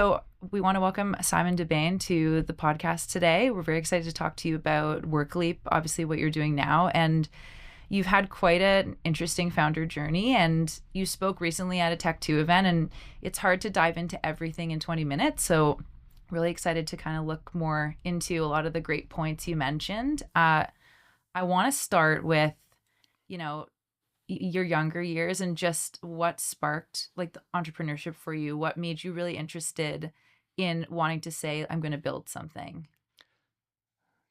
So we want to welcome Simon de Baene to the podcast today. We're very excited to talk to you about Workleap, obviously what you're doing now. And you've had quite an interesting founder journey, and you spoke recently at a TechTO event, and it's hard to dive into everything in 20 minutes. So really excited to kind of look more into a lot of the great points you mentioned. I want to start with, your younger years and just what sparked like the entrepreneurship for you. What made you really interested in wanting to say, I'm going to build something?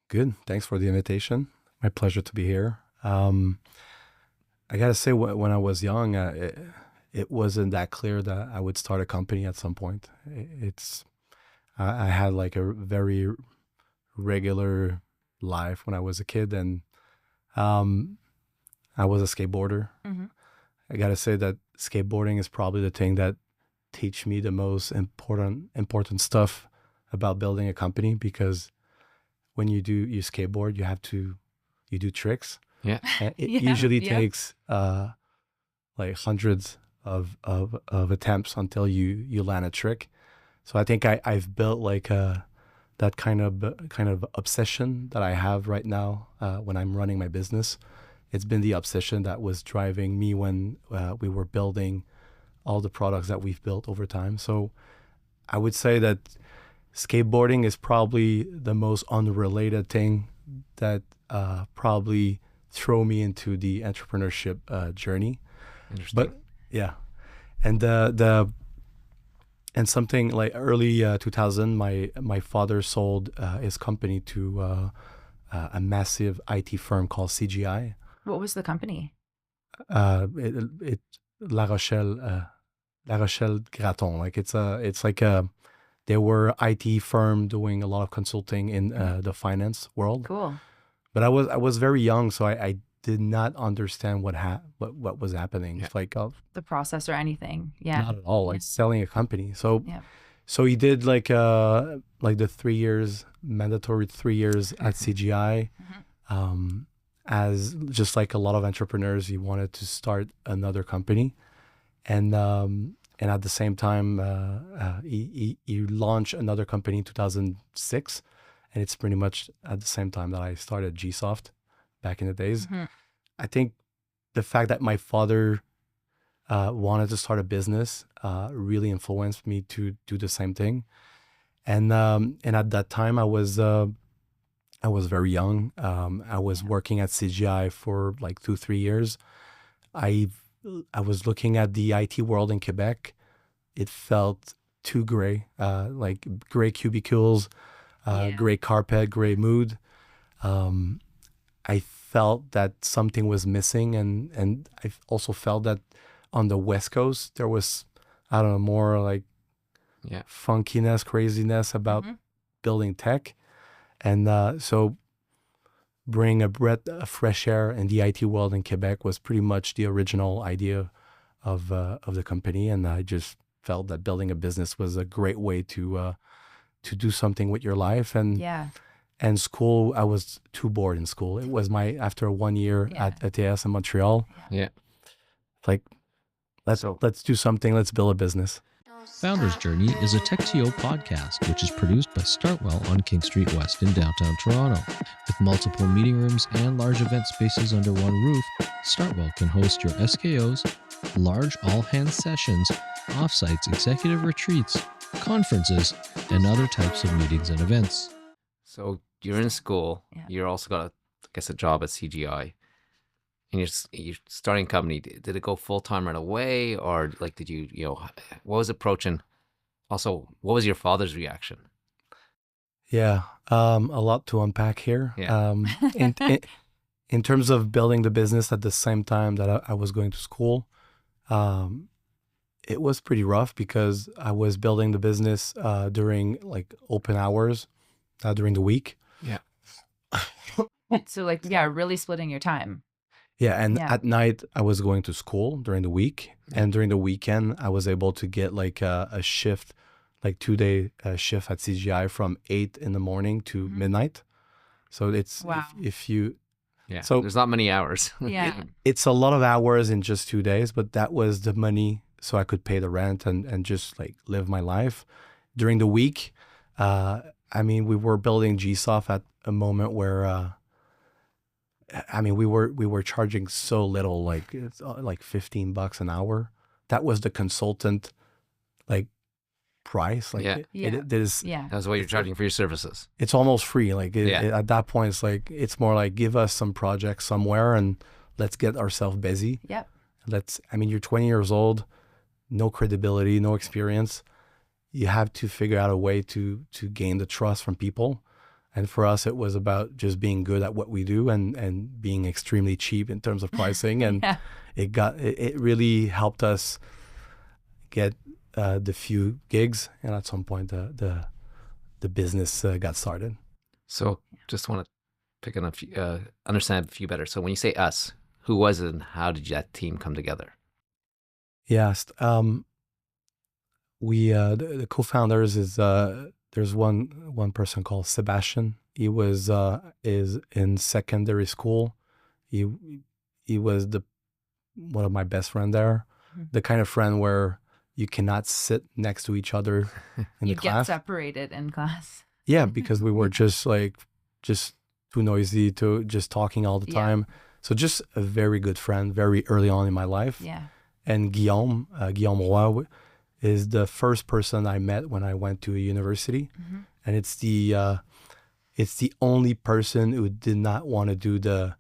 Good. Thanks for the invitation. My pleasure to be here. I got to say, when I was young, it wasn't that clear that I would start a company at some point. I had like a very regular life when I was a kid, and I was a skateboarder. Mm-hmm. I got to say that skateboarding is probably the thing that teach me the most important stuff about building a company, because when you skateboard, you do tricks. Yeah. And it usually takes like hundreds of attempts until you land a trick. So I think I've built like that kind of obsession that I have right now when I'm running my business. It's been the obsession that was driving me when we were building all the products that we've built over time. So I would say that skateboarding is probably the most unrelated thing that probably throw me into the entrepreneurship journey. Interesting. But yeah, and and something like early 2000, my father sold his company to a massive IT firm called CGI. What was the company? It La Rochelle Graton. Like it's like they were IT firm doing a lot of consulting in the finance world. Cool. But I was very young, so I did not understand what was happening. Yeah. It's like The process or anything. Yeah. not at all, like selling a company. So Yeah. so he did like the 3 years, mandatory 3 years at CGI. As just like a lot of entrepreneurs, he wanted to start another company, and at the same time, he launched another company in 2006, and it's pretty much at the same time that I started Gsoft back in the days. Mm-hmm. I think the fact that my father wanted to start a business really influenced me to do the same thing, and at that time I was very young. I was working at CGI for like 2-3 years. I was looking at the IT world in Quebec. It felt too gray, like gray cubicles, gray carpet, gray mood. I felt that something was missing, and I also felt that on the West Coast there was, I don't know, more like funkiness, craziness about building tech. And so bring a breath of fresh air in the IT world in Quebec was pretty much the original idea of the company. And I just felt that building a business was a great way to do something with your life. And school, I was too bored in school. It was after 1 year at ETS in Montreal. Yeah. Like, let's do something. Let's build a business. Founder's Journey is a TechTO podcast, which is produced by Startwell on King Street West in downtown Toronto. With multiple meeting rooms and large event spaces under one roof, Startwell can host your SKOs, large all-hands sessions, offsites, executive retreats, conferences, and other types of meetings and events. So you're in school. Yeah. You're also got, a job at CGI. And you're starting a company. Did it go full time right away, or like did you what was approaching? Also, what was your father's reaction? Yeah, a lot to unpack here. Yeah. In terms of building the business at the same time that I was going to school, it was pretty rough because I was building the business during like open hours during the week. Yeah. So like really splitting your time. Yeah, and at night I was going to school during the week, and during the weekend I was able to get like a shift, like 2-day shift at CGI from 8 in the morning to midnight. So it's if you so there's not many hours. It's a lot of hours in just 2 days, but that was the money so I could pay the rent and just like live my life. during the week, I mean, we were building GSoft at a moment where, I mean, we were charging so little, like it's like $15 an hour. That was the consultant, like, price. Like it is. Yeah. That's what you're charging for your services. It's almost free. Like at that point, it's like, it's more like, give us some projects somewhere and let's get ourselves busy. Yep. I mean, you're 20 years old, no credibility, no experience. You have to figure out a way to gain the trust from people. And for us, it was about just being good at what we do and being extremely cheap in terms of pricing. And it really helped us get the few gigs. And at some point, the business got started. So just want to pick on understand a few better. So when you say us, who was it and how did that team come together? Yes. The co-founders is there's one person called Sebastian. He is in secondary school. He was one of my best friend there. Mm-hmm. The kind of friend where you cannot sit next to each other in the class. You get separated in class. Yeah, because we were just too noisy, to just talking all the time. So just a very good friend, very early on in my life. Yeah. And Guillaume Roy is the first person I met when I went to a university. Mm-hmm. And it's the only person who did not want to do the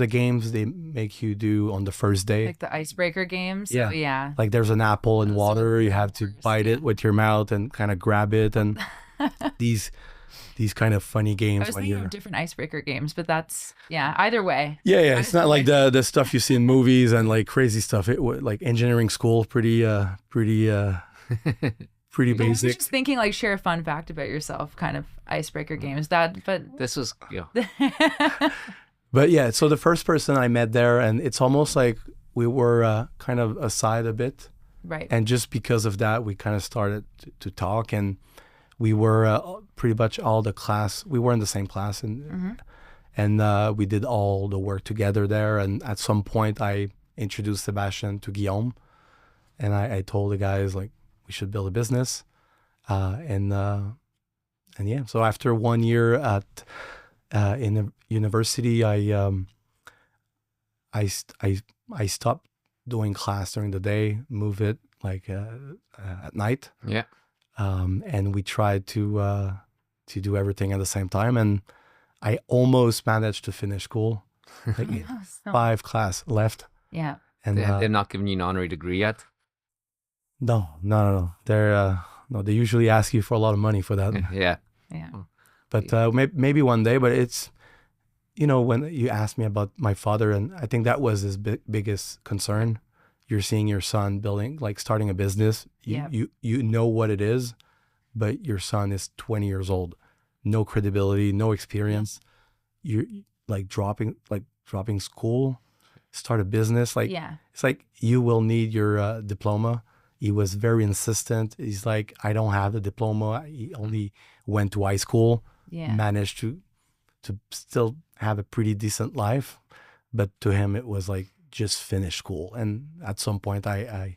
games they make you do on the first day. Like the icebreaker games? Yeah. So, yeah. Like there's an apple in water, you have to bite it with your mouth and kind of grab it, and these kind of funny games. I was thinking of different icebreaker games, but that's, either way. Yeah. It's not like the stuff you see in movies and like crazy stuff. It was like engineering school, pretty basic. I was just thinking, like, share a fun fact about yourself, kind of icebreaker games. But this was, But yeah, so the first person I met there, and it's almost like we were kind of aside a bit. Right. And just because of that, we kind of started to talk, and we were pretty much all the class. We were in the same class, and we did all the work together there. And at some point, I introduced Sebastian to Guillaume, and I told the guys, like, we should build a business. And so after 1 year in the university, I stopped doing class during the day, move it like at night. Yeah. And we tried to do everything at the same time, and I almost managed to finish school. Like 5 class left. Yeah. And they're not giving you an honorary degree yet? No. They're they usually ask you for a lot of money for that. Yeah. But maybe one day. But it's, when you asked me about my father, and I think that was his biggest concern. You're seeing your son starting a business. You know what it is, but your son is 20 years old, no credibility, no experience. You're like dropping school, start a business. It's like, you will need your diploma. He was very insistent. He's like, I don't have the diploma. He only went to high school, managed to still have a pretty decent life. But to him, it was like, just finish school. And at some point, I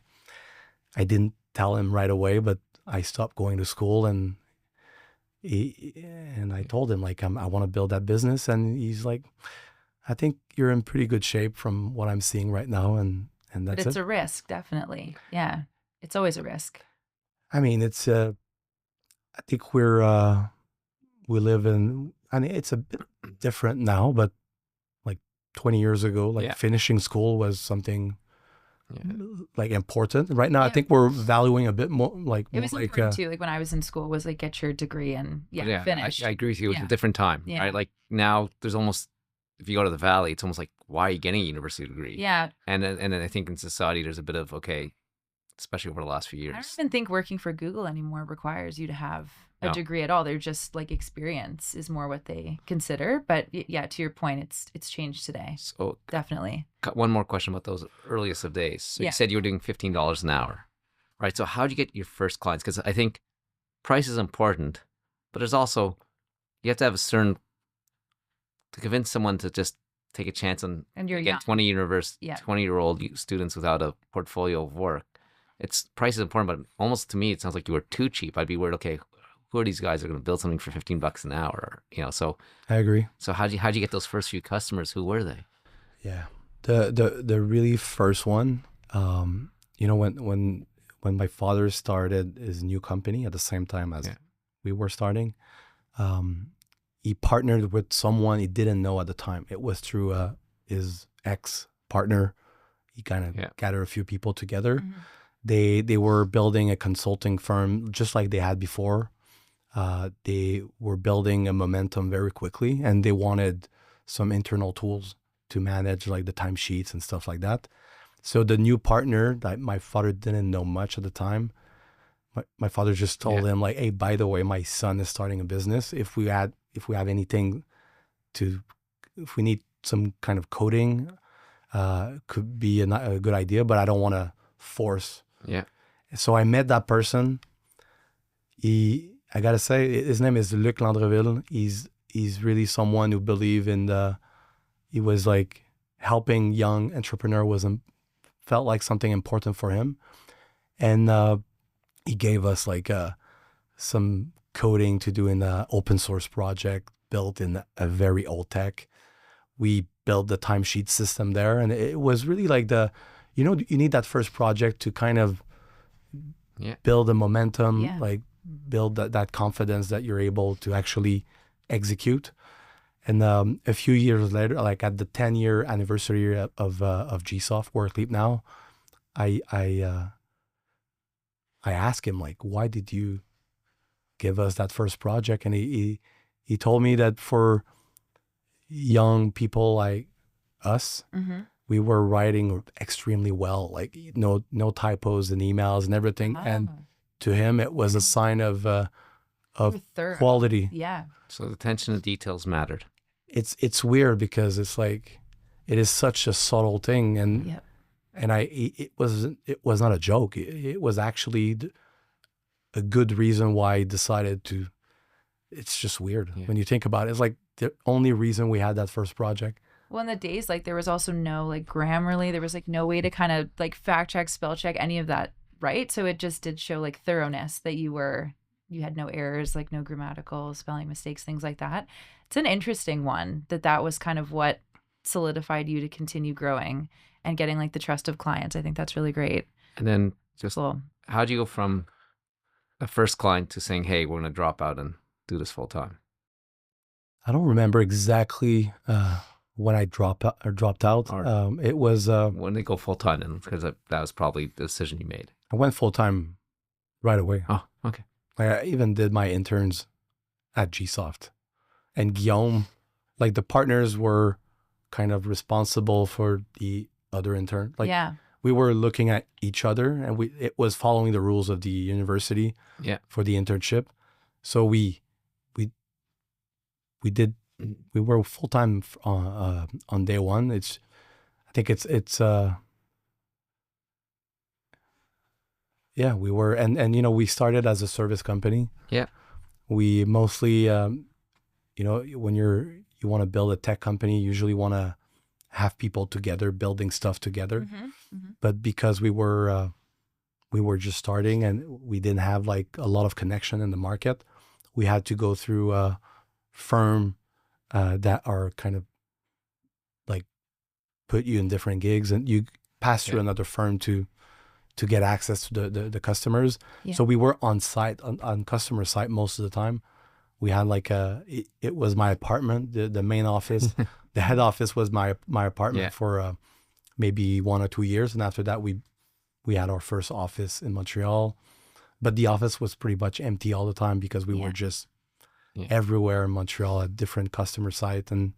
didn't tell him right away, but I stopped going to school, and I told him, like, I want to build that business. And he's like, I think you're in pretty good shape from what I'm seeing right now. And that's it. But it's a risk, definitely. Yeah. It's always a risk. I mean, it's I think we live in, I mean, it's a bit different now, but like 20 years ago, finishing school was something like important. Right now, I think we're valuing a bit more it was important too. Like when I was in school, was like, get your degree and finish. I agree with you. It was a different time, right? Like now there's almost, if you go to the Valley, it's almost like, why are you getting a university degree? Yeah. And then I think in society, there's a bit of, especially over the last few years. I don't even think working for Google anymore requires you to have a degree at all. They're just like, experience is more what they consider. But yeah, to your point, it's changed today. So definitely. One more question about those earliest of days. So you said you were doing $15 an hour, right? So how did you get your first clients? Because I think price is important, but there's also, you have to have a certain, to convince someone to just take a chance on and you're get 20-year-old students without a portfolio of work. it's price is important, but almost to me, it sounds like you were too cheap. I'd be worried, okay, who are these guys that are going to build something for $15 an hour? So I agree. So how'd you get those first few customers? Who were they? Yeah. The really first one, when my father started his new company at the same time as we were starting, he partnered with someone he didn't know at the time. It was through his ex-partner. He kind of gathered a few people together. They were building a consulting firm just like they had before. They were building a momentum very quickly, and they wanted some internal tools to manage like the timesheets and stuff like that. So the new partner that my father didn't know much at the time, my father just told him like, hey, by the way, my son is starting a business. If we have anything if we need some kind of coding, could be a good idea, but I don't want to force. Yeah. So I met that person. I gotta say, his name is Luc Landreville. He's really someone who believed in he was like helping young entrepreneur felt like something important for him. And he gave us like some coding to do in an open source project built in a very old tech. We built the timesheet system there, and it was really like you need that first project to kind of build a momentum, like build that confidence that you're able to actually execute. And a few years later, like at the 10-year anniversary of GSoft Workleap now, I asked him like, why did you give us that first project? And he told me that for young people like us, we were writing extremely well, like no typos in emails and everything. And to him, it was a sign of quality. Yeah. So the attention to details mattered. It's weird because it's like it is such a subtle thing, and it was not a joke. It was actually a good reason why I decided to. It's just weird when you think about it. It's like the only reason we had that first project. Well, in the days, like there was also no like Grammarly. There was like no way to kind of like fact check, spell check, any of that, right? So it just did show like thoroughness that you had no errors, like no grammatical spelling mistakes, things like that. It's an interesting one that was kind of what solidified you to continue growing and getting like the trust of clients. I think that's really great. And then just how'd you go from a first client to saying, hey, we're going to drop out and do this full time? I don't remember exactly when I dropped out. It was when they go full time, and because that was probably the decision you made. I went full time right away. Oh, okay. I even did my interns at GSoft, and Guillaume, like the partners were kind of responsible for the other intern. Like we were looking at each other, and it was following the rules of the university for the internship. So we were full time on day one. I think it's we were, and we started as a service company. Yeah, we mostly when you want to build a tech company, you usually want to have people together building stuff together. But because we were just starting and we didn't have like a lot of connection in the market, we had to go through a firm that are kind of like put you in different gigs, and you pass through another firm to get access to the customers. So we were on site, on customer site most of the time. We had like it was my apartment, the main office. The head office was my apartment for maybe 1 or 2 years. And after that, we had our first office in Montreal. But the office was pretty much empty all the time because we were just everywhere in Montreal at different customer sites and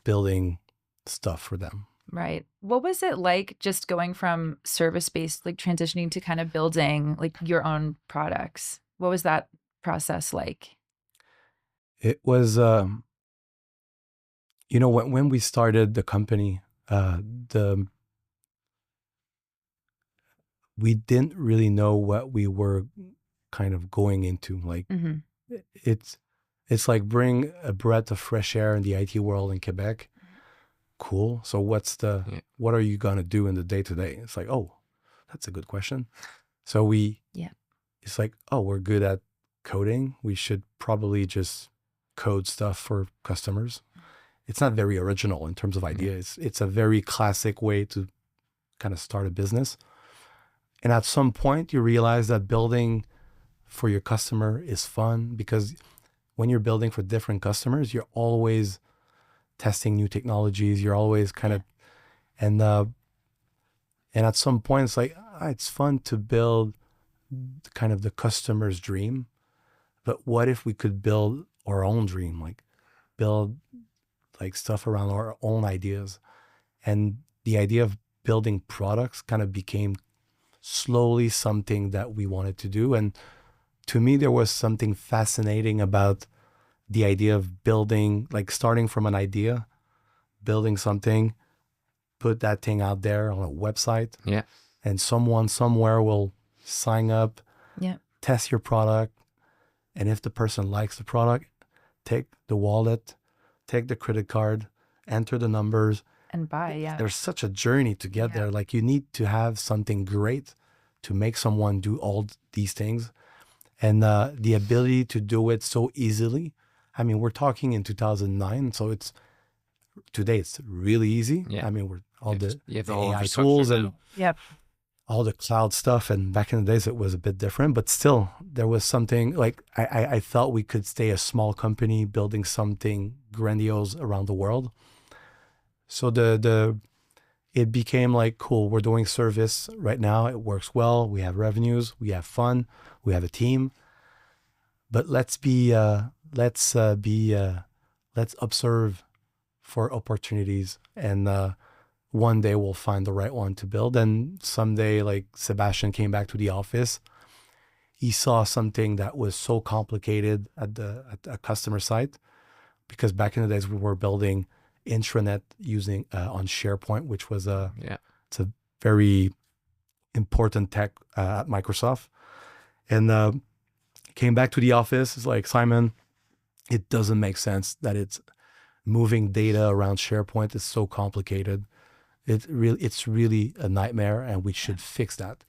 building stuff for them. Right. What was it like just going from service-based, like transitioning to kind of building like your own products? What was that process like? It was, when we started the company, we didn't really know what we were kind of going into. Like it's like bring a breath of fresh air in the IT world in Quebec. Cool. So what are you going to do in the day to day? It's like, oh, that's a good question. So it's like, oh, we're good at coding. We should probably just code stuff for customers. It's not very original in terms of ideas. It's a very classic way to kind of start a business. And at some point you realize that building for your customer is fun, because when you're building for different customers, you're always testing new technologies. You're always kind of, and at some point it's like, it's fun to build kind of the customer's dream, but what if we could build our own dream, like build like stuff around our own ideas? And the idea of building products kind of became slowly something that we wanted to do. And to me, there was something fascinating about the idea of building, like starting from an idea, building something, put that thing out there on a website. Yeah. And someone somewhere will sign up, test your product. And if the person likes the product, take the wallet, take the credit card, enter the numbers, and buy. There's such a journey to get there. Like you need to have something great to make someone do all these things. And the ability to do it so easily. I mean, we're talking in 2009, so today it's really easy. Yeah. I mean, the whole AI tools and Yep. all the cloud stuff. And back in the days, it was a bit different, but still there was something like, I felt we could stay a small company building something grandiose around the world. So it became like, cool, we're doing service right now. It works well. We have revenues, we have fun, we have a team, but let's observe for opportunities. And one day we'll find the right one to build. And someday, like Sebastian came back to the office. He saw something that was so complicated at a customer site, because back in the days we were building intranet using on SharePoint, which was it's a very important tech at Microsoft. And came back to the office. It's like, Simon, it doesn't make sense that it's moving data around SharePoint is so complicated. It's really a nightmare, and we should fix that.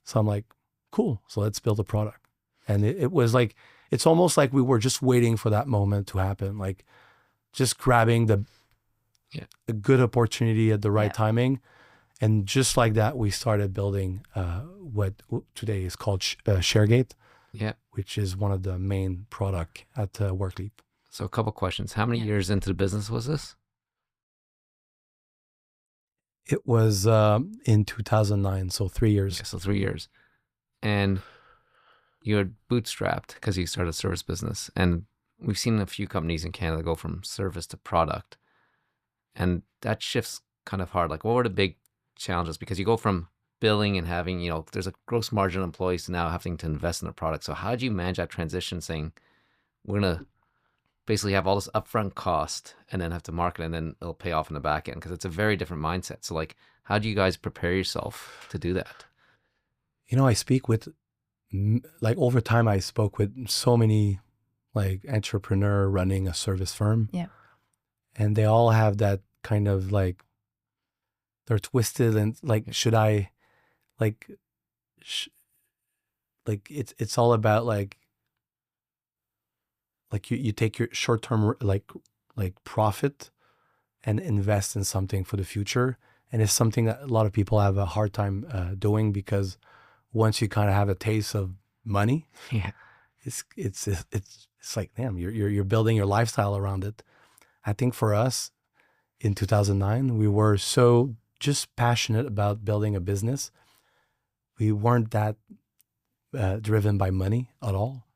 So I'm like, cool. So let's build a product. And it was like, it's almost like we were just waiting for that moment to happen, like just grabbing a good opportunity at the right timing. And just like that, we started building what today is called ShareGate, which is one of the main product at Workleap. So a couple questions. How many years into the business was this? It was in 2009, so 3 years. Okay, so 3 years. And you're bootstrapped because you started a service business. And we've seen a few companies in Canada go from service to product. And that shift's kind of hard. Like, what were the big challenges? Because you go from billing and having, there's a gross margin employees to now having to invest in a product. So how did you manage that transition, saying, we're going to basically have all this upfront cost and then have to market, and then it'll pay off in the back end? Because it's a very different mindset. So like, how do you guys prepare yourself to do that? I speak with, like, over time, I spoke with so many like entrepreneur running a service firm. Yeah. And they all have that kind of like, they're twisted and like, should I like, it's all about like you take your short-term like profit and invest in something for the future. And it's something that a lot of people have a hard time doing, because once you kind of have a taste of money, it's like, damn, you're building your lifestyle around it. I think for us in 2009, we were so just passionate about building a business. We weren't that driven by money at all.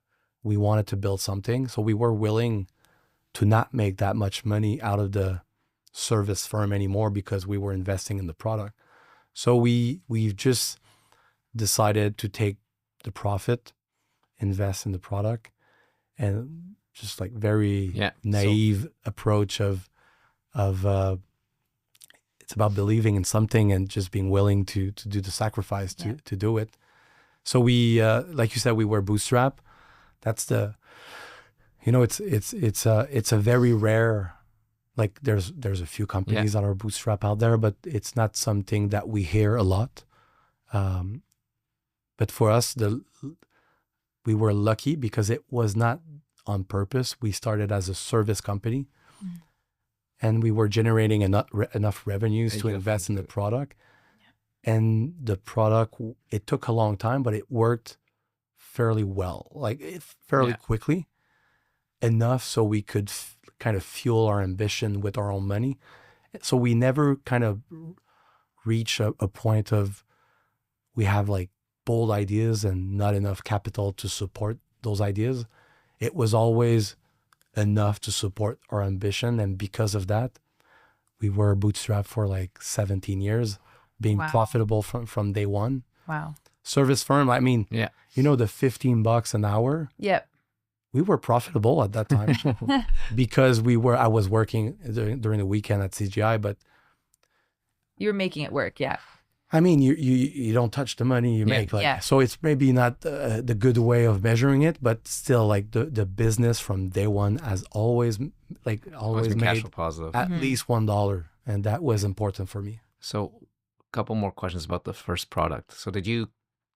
We wanted to build something. So we were willing to not make that much money out of the service firm anymore, because we were investing in the product. So we've just decided to take the profit, invest in the product, and just like very naive approach of it's about believing in something and just being willing to do the sacrifice to do it. So we, like you said, we were bootstrap. That's the, it's a very rare, like there's a few companies that are bootstrap out there, but it's not something that we hear a lot. But for us, we were lucky because it was not on purpose. We started as a service company, and we were generating enough revenues to invest in the product. And the product, it took a long time, but it worked fairly well, fairly quickly, enough so we could kind of fuel our ambition with our own money. So we never kind of reach a point of we have like bold ideas and not enough capital to support those ideas. It was always enough to support our ambition. And because of that, we were bootstrapped for like 17 years, being profitable from day one. Wow. Service firm, I mean, the $15 an hour. Yep. We were profitable at that time because I was working during the weekend at CGI, but you were making it work. Yeah. I mean, you don't touch the money you make. So it's maybe not the good way of measuring it, but still like the business from day one has always made cash flow positive. At least $1. And that was important for me. So a couple more questions about the first product. So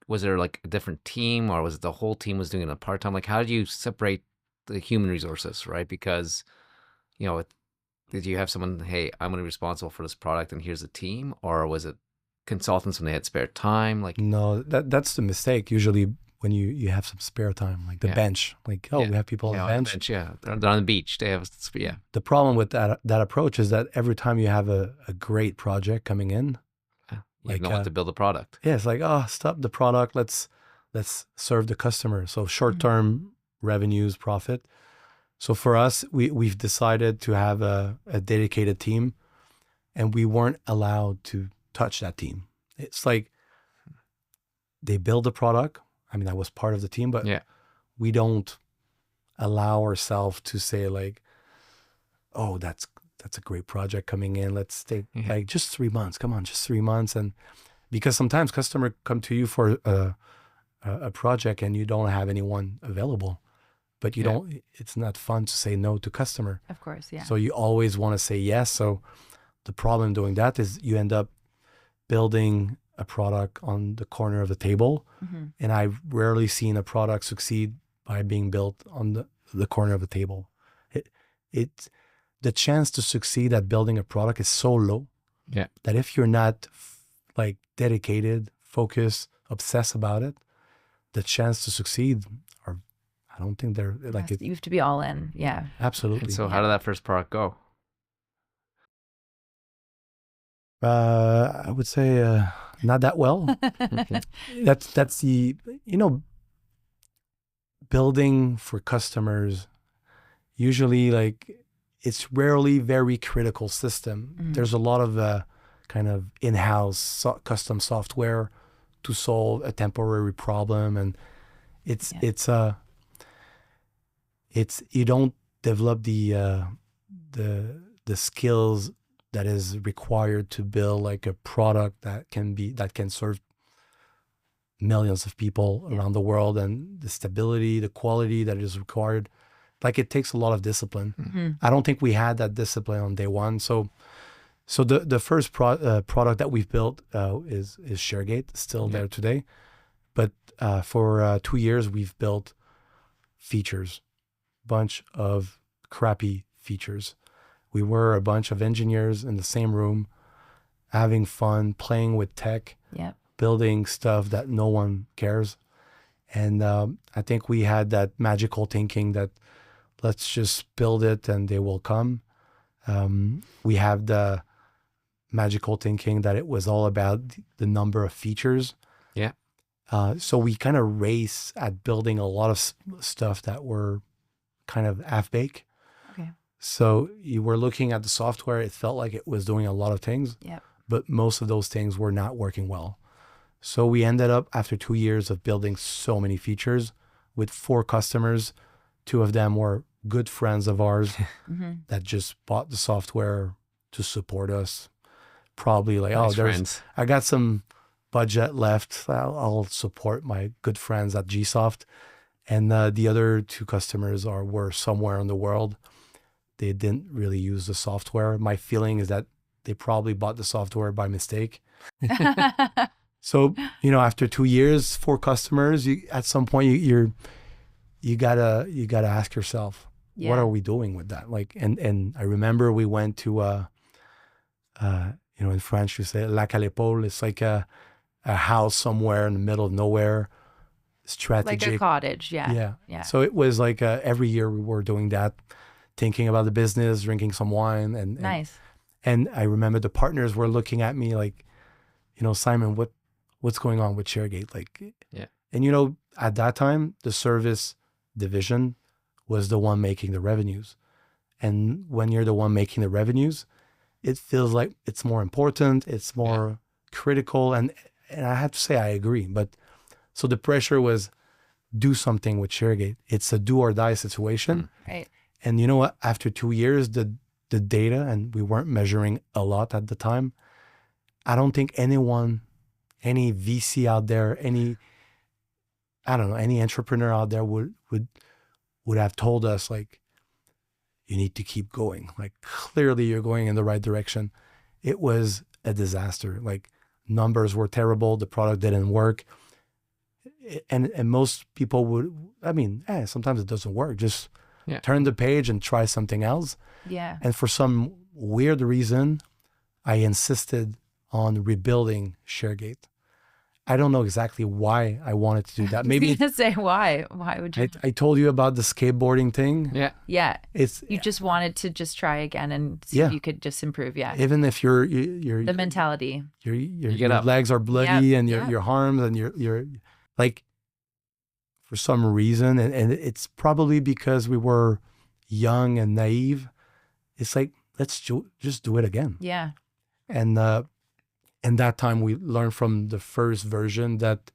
was there like a different team, or was it the whole team was doing it part-time? Like, how did you separate the human resources, right? Because, did you have someone, hey, I'm going to be responsible for this product and here's a team? Or was it consultants when they had spare time? Like, no, that's the mistake. Usually when you have some spare time, like the bench, we have people on the bench. They're on the beach. They have, The problem with that approach is that every time you have a great project coming in, you know how to build a product. Yeah, it's like, stop the product. Let's serve the customer. So short-term revenues, profit. So for us, we've decided to have a dedicated team, and we weren't allowed to touch that team. It's like they build a product. I mean, I was part of the team, but we don't allow ourselves to say like, oh, that's a great project coming in. Let's take like just 3 months. Come on, just 3 months. And because sometimes customers come to you for a project and you don't have anyone available, but you don't. It's not fun to say no to customer. Of course, yeah. So you always want to say yes. So the problem doing that is you end up building a product on the corner of the table, and I've rarely seen a product succeed by being built on the corner of the table. The chance to succeed at building a product is so low that if you're not like dedicated, focused, obsessed about it, the chance to succeed I don't think they're like it. You have to be all in. Yeah. Absolutely. And so how did that first product go? I would say not that well. That's the building for customers. Usually, like it's rarely very critical system. There's a lot of kind of in-house custom software to solve a temporary problem, and it's you don't develop the skills that is required to build like a product that can serve millions of people around the world, and the stability, the quality that is required. Like it takes a lot of discipline. I don't think we had that discipline on day one. So the first product that we've built is ShareGate, still there today. But for 2 years, we've built features, bunch of crappy features. We were a bunch of engineers in the same room, having fun, playing with tech, building stuff that no one cares. And I think we had that magical thinking that let's just build it and they will come. We have the magical thinking that it was all about the number of features. So we kind of race at building a lot of stuff that were kind of half-baked. So you were looking at the software, it felt like it was doing a lot of things, but most of those things were not working well. So we ended up, after 2 years of building so many features, with 4 customers. 2 of them were good friends of ours that just bought the software to support us. Probably like, I got some budget left. I'll support my good friends at Gsoft. And the other 2 customers were somewhere in the world. They didn't really use the software. My feeling is that they probably bought the software by mistake. So, after 2 years, 4 customers, at some point you gotta ask yourself, what are we doing with that? Like, and I remember we went to, in French you say lac à l'épaule. It's like a house somewhere in the middle of nowhere, strategic. Like a cottage, yeah. So it was like every year we were doing that, thinking about the business, drinking some wine, and nice. And I remember the partners were looking at me like, Simon, what's going on with ShareGate? Like, and at that time the service division was the one making the revenues, and when you're the one making the revenues, it feels like it's more important, it's more critical, and I have to say I agree. But so the pressure was, do something with ShareGate. It's a do or die situation. Right. And you know what? After 2 years, the data, and we weren't measuring a lot at the time, I don't think anyone, any VC out there, any entrepreneur out there would have told us like, you need to keep going. Like, clearly you're going in the right direction. It was a disaster. Like, numbers were terrible. The product didn't work. And most people would, sometimes it doesn't work. Just turn the page and try something else. Yeah. And for some weird reason, I insisted on rebuilding ShareGate. I don't know exactly why I wanted to do that. Maybe to say why. Why would you? I told you about the skateboarding thing. Yeah. Yeah. It's you just wanted to just try again and see if you could just improve. Yeah. Even if you're the mentality. Your legs are bloody and your arms and you're like, for some reason, and it's probably because we were young and naive. It's like, let's just do it again. Yeah. And that time we learned from the first version that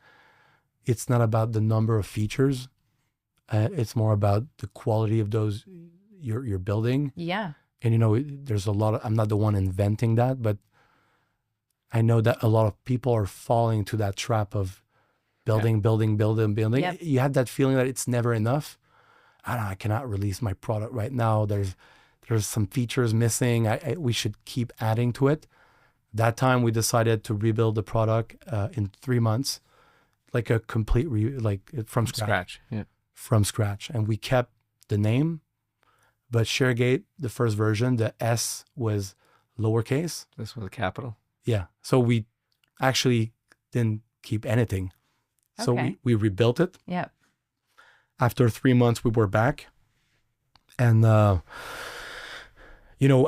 it's not about the number of features. It's more about the quality of those you're building. Yeah. And there's a lot of, I'm not the one inventing that, but I know that a lot of people are falling to that trap of building. Yep. You have that feeling that it's never enough. I cannot release my product right now. There's some features missing. We should keep adding to it. That time we decided to rebuild the product in 3 months, like a complete from scratch. Yeah. From scratch. And we kept the name, but ShareGate, the first version, the S was lowercase. This was a capital. Yeah. So we actually didn't keep anything. So we rebuilt it. Yeah. After 3 months, we were back. And,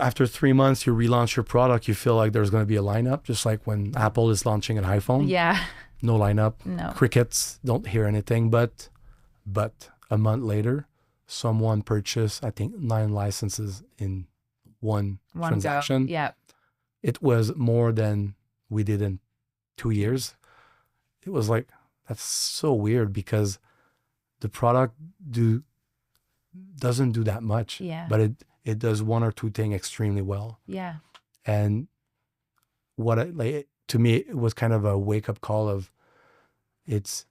after 3 months, you relaunch your product, you feel like there's going to be a lineup, just like when Apple is launching an iPhone. Yeah. No lineup. No. Crickets, don't hear anything. But a month later, someone purchased, I think, 9 licenses in one transaction. Go. Yeah. It was more than we did in 2 years. It was like, that's so weird because the product doesn't do that much. Yeah. But it does one or two things extremely well. Yeah. And to me, it was kind of a wake up call of, it's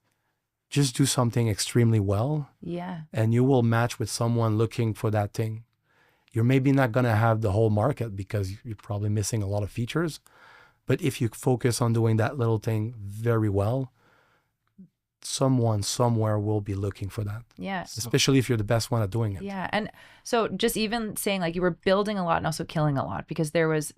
just do something extremely well. Yeah. And you will match with someone looking for that thing. You're maybe not going to have the whole market because you're probably missing a lot of features. But if you focus on doing that little thing very well, someone somewhere will be looking for that. Yeah. Especially if you're the best one at doing it. Yeah. And so just even saying like you were building a lot and also killing a lot because there was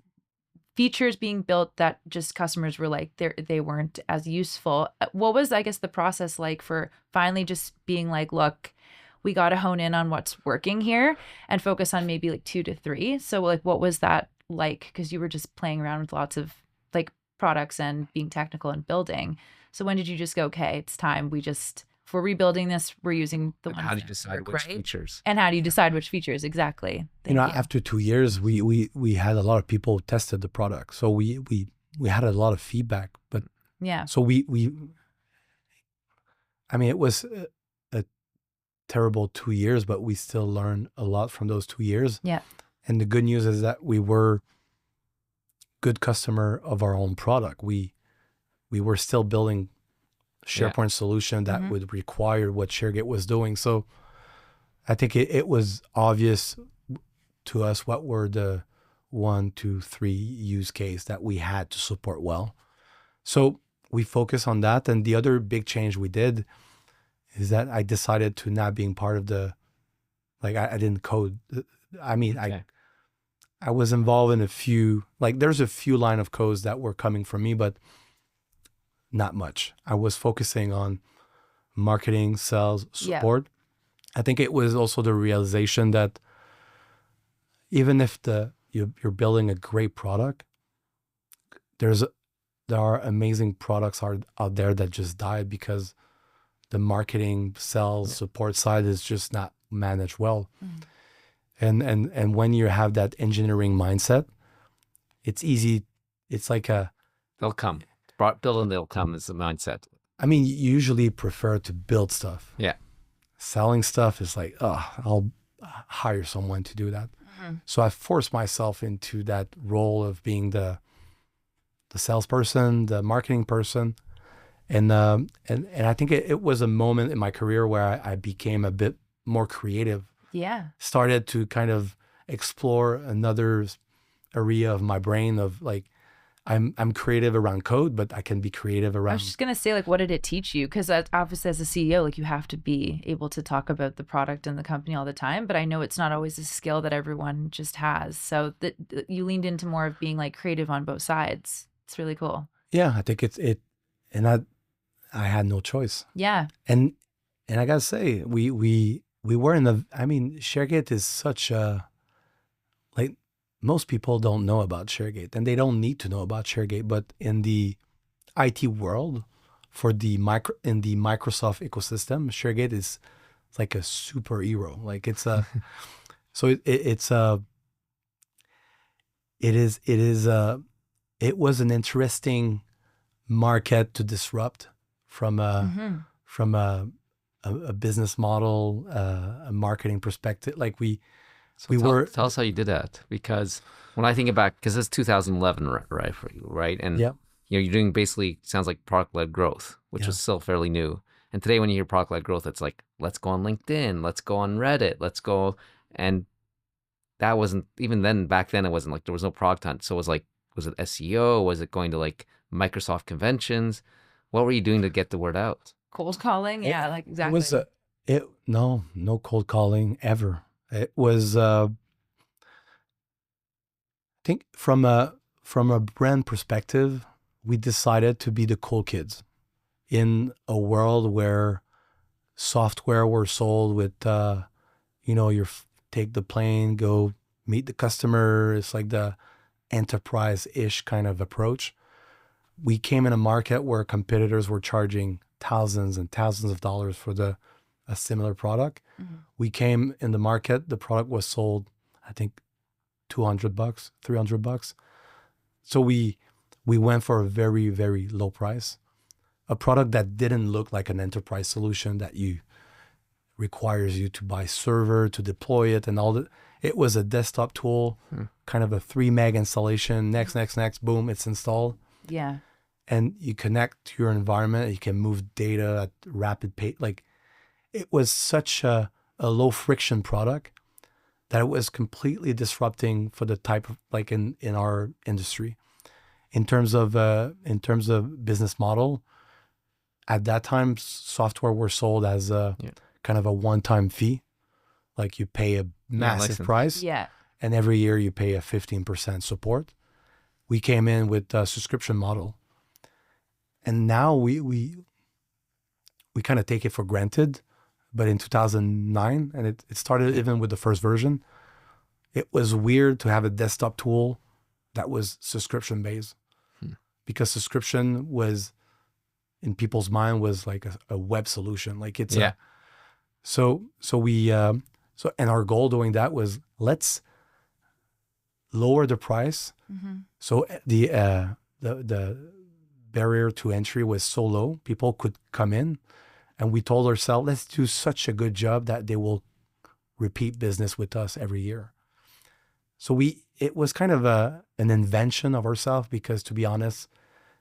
features being built that just customers were like, they weren't as useful. What was, I guess, the process like for finally just being like, look, we got to hone in on what's working here and focus on maybe like 2 to 3. So like, what was that like? Because you were just playing around with lots of like products and being technical and building. So when did you just go, okay, it's time. If we're rebuilding this, we're using the ones. How do you decide which right? features? And how do you decide which features? Exactly. Thank you. After 2 years, we had a lot of people tested the product. So we had a lot of feedback, but yeah. So it was a terrible 2 years, but we still learned a lot from those 2 years. Yeah. And the good news is that we were good customer of our own product. We were still building SharePoint solution that would require what ShareGate was doing. So I think it was obvious to us what were the 1, 2, 3 use case that we had to support well. So we focus on that. And the other big change we did is that I decided to not being part of the, like I didn't code. I mean, I was involved in a few, like there's a few line of codes that were coming from me, but not much. I was focusing on marketing, sales, support. I think it was also the realization that even if you're building a great product, there are amazing products out there that just died because the marketing, sales, support side is just not managed well. And when you have that engineering mindset, it's easy. It's like they'll come. Build and they'll come is the mindset. I mean, you usually prefer to build stuff. Yeah. Selling stuff is like, I'll hire someone to do that. So I forced myself into that role of being the salesperson, the marketing person. And I think it was a moment in my career where I became a bit more creative. Yeah. Started to kind of explore another area of my brain of like, I'm creative around code, but I can be creative around. I was just going to say, like, what did it teach you? Because obviously as a CEO, like you have to be able to talk about the product and the company all the time. But I know it's not always a skill that everyone just has. So that you leaned into more of being like creative on both sides. It's really cool. Yeah, I think and I had no choice. Yeah. And I gotta say, we were I mean, ShareGate is such a, like, most people don't know about ShareGate and they don't need to know about ShareGate, but in the IT world, in the Microsoft ecosystem, ShareGate is like a superhero. Like it's a, so it was an interesting market to disrupt from a business model, a marketing perspective. Like tell us how you did that, because when I think about, because it's 2011, right? And you're doing basically, sounds like product-led growth, which was still fairly new. And today when you hear product-led growth, it's like, let's go on LinkedIn, let's go on Reddit, let's go. And that wasn't, even then, back then, it wasn't like, there was no product hunt. So it was like, was it SEO? Was it going to like Microsoft conventions? What were you doing to get the word out? Cold calling? Yeah, like exactly. No cold calling ever. It was, I think from a brand perspective, we decided to be the cool kids in a world where software were sold with, take the plane, go meet the customer. It's like the enterprise-ish kind of approach. We came in a market where competitors were charging thousands and thousands of dollars for a similar product. We came in the market, the product was sold, I think, $200, $300. So we went for a very, very low price, a product that didn't look like an enterprise solution that requires you to buy server to deploy it and all that. It was a desktop tool, kind of a 3 meg installation. Next, boom, it's installed. Yeah. And you connect to your environment. You can move data at rapid pace. Like, it was such a low friction product that it was completely disrupting for the type of, like, in our industry. In terms of business model, at that time, software were sold as kind of a one-time fee. Like, you pay a massive price, and every year you pay a 15% support. We came in with a subscription model, and now we kind of take it for granted. But in 2009, and it started even with the first version, it was weird to have a desktop tool that was subscription based, because subscription was, in people's mind, was like a web solution. Like it's and our goal doing that was, let's lower the price. So the barrier to entry was so low, people could come in, and we told ourselves, let's do such a good job that they will repeat business with us every year. So it was kind of an invention of ourselves, because, to be honest,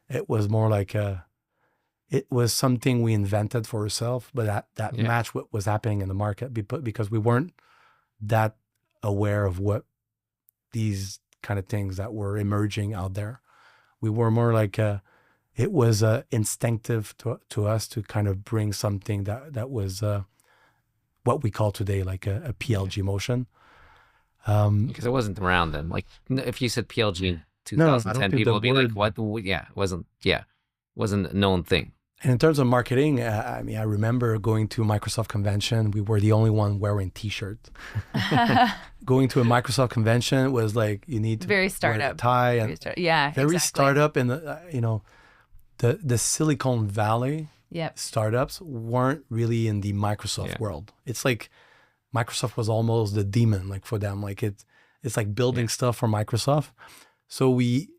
it was more like it was something we invented for ourselves, but that matched what was happening in the market, because we weren't that aware of what these kind of things that were emerging out there. We were more like, it was instinctive to us to kind of bring something that was what we call today like a PLG motion. Because it wasn't around then. Like if you said PLG in No, I 2010, don't think people the would be word- like, "What? Yeah, wasn't a known thing." And in terms of marketing, I mean, I remember going to a Microsoft convention. We were the only one wearing T-shirts. Going to a Microsoft convention was like you need to Very wear a startup. tie and Yeah, very exactly. startup. And the Silicon Valley Yep. startups weren't really in the Microsoft world. It's like Microsoft was almost the demon, like for them. Like it's like building stuff for Microsoft. So we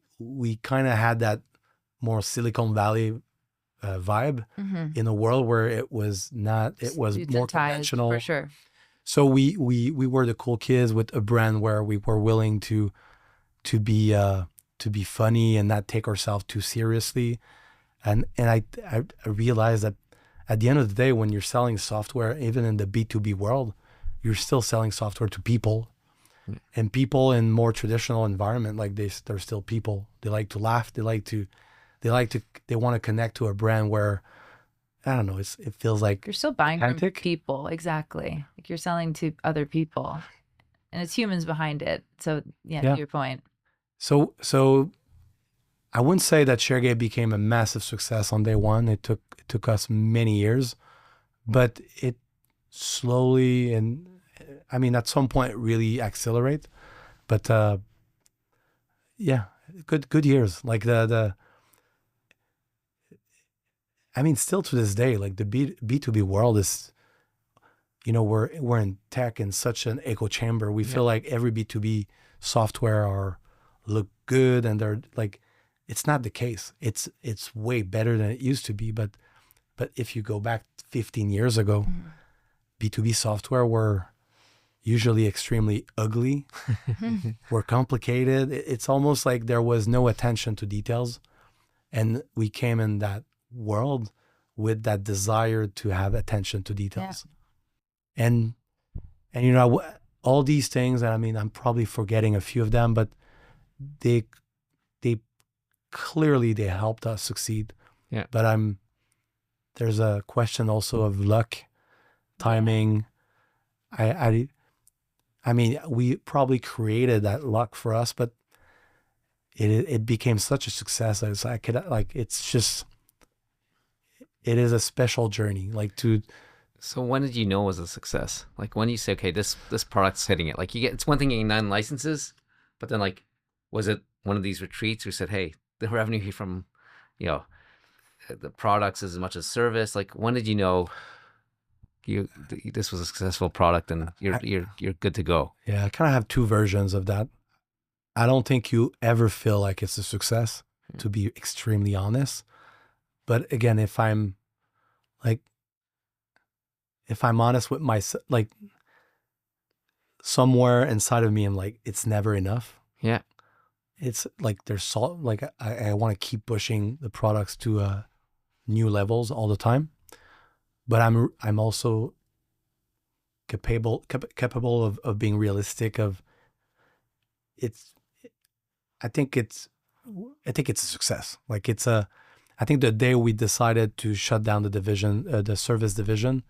kind of had that more Silicon Valley vibe in a world where it was not. It was Suits more and ties, conventional. for sure. So we were the cool kids with a brand where we were willing to be funny and not take ourselves too seriously. And I realized that at the end of the day, when you're selling software, even in the B2B world, you're still selling software to people. And people in more traditional environment like this, they're still people. They like to laugh. They want to connect to a brand where, I don't know, it feels like You're still buying from authentic. people. Exactly. Like you're selling to other people and it's humans behind it. So yeah, Yeah. to your point. So I wouldn't say that ShareGate became a massive success on day one. It took us many years, but it slowly, and I mean at some point it really accelerate. But yeah, good years. Like I mean, still to this day, like the B2B world is, we're in tech in such an echo chamber. We feel like every B2B software look good, and they're like, it's not the case. It's way better than it used to be. But if you go back 15 years ago, B2B software were usually extremely ugly, were complicated. It's almost like there was no attention to details, and we came in that world with that desire to have attention to details. And all these things, and I mean, I'm probably forgetting a few of them, but they clearly they helped us succeed. Yeah. But there's a question also of luck, timing. I mean, we probably created that luck for us, but it became such a success. It is a special journey. So when did you know it was a success? Like when you say, okay, this product's hitting it. Like it's one thing getting 9 licenses, but then like, was it one of these retreats who said, hey, the revenue from, the products is as much as service? Like when did you know this was a successful product and you're good to go? Yeah, I kind of have two versions of that. I don't think you ever feel like it's a success, to be extremely honest. But again, if I'm honest with myself, like somewhere inside of me, I'm like, it's never enough. Yeah. It's like there's salt. Like I want to keep pushing the products to new levels all the time. But I'm also capable of being realistic. I think it's a success. Like I think the day we decided to shut down the division, the service division,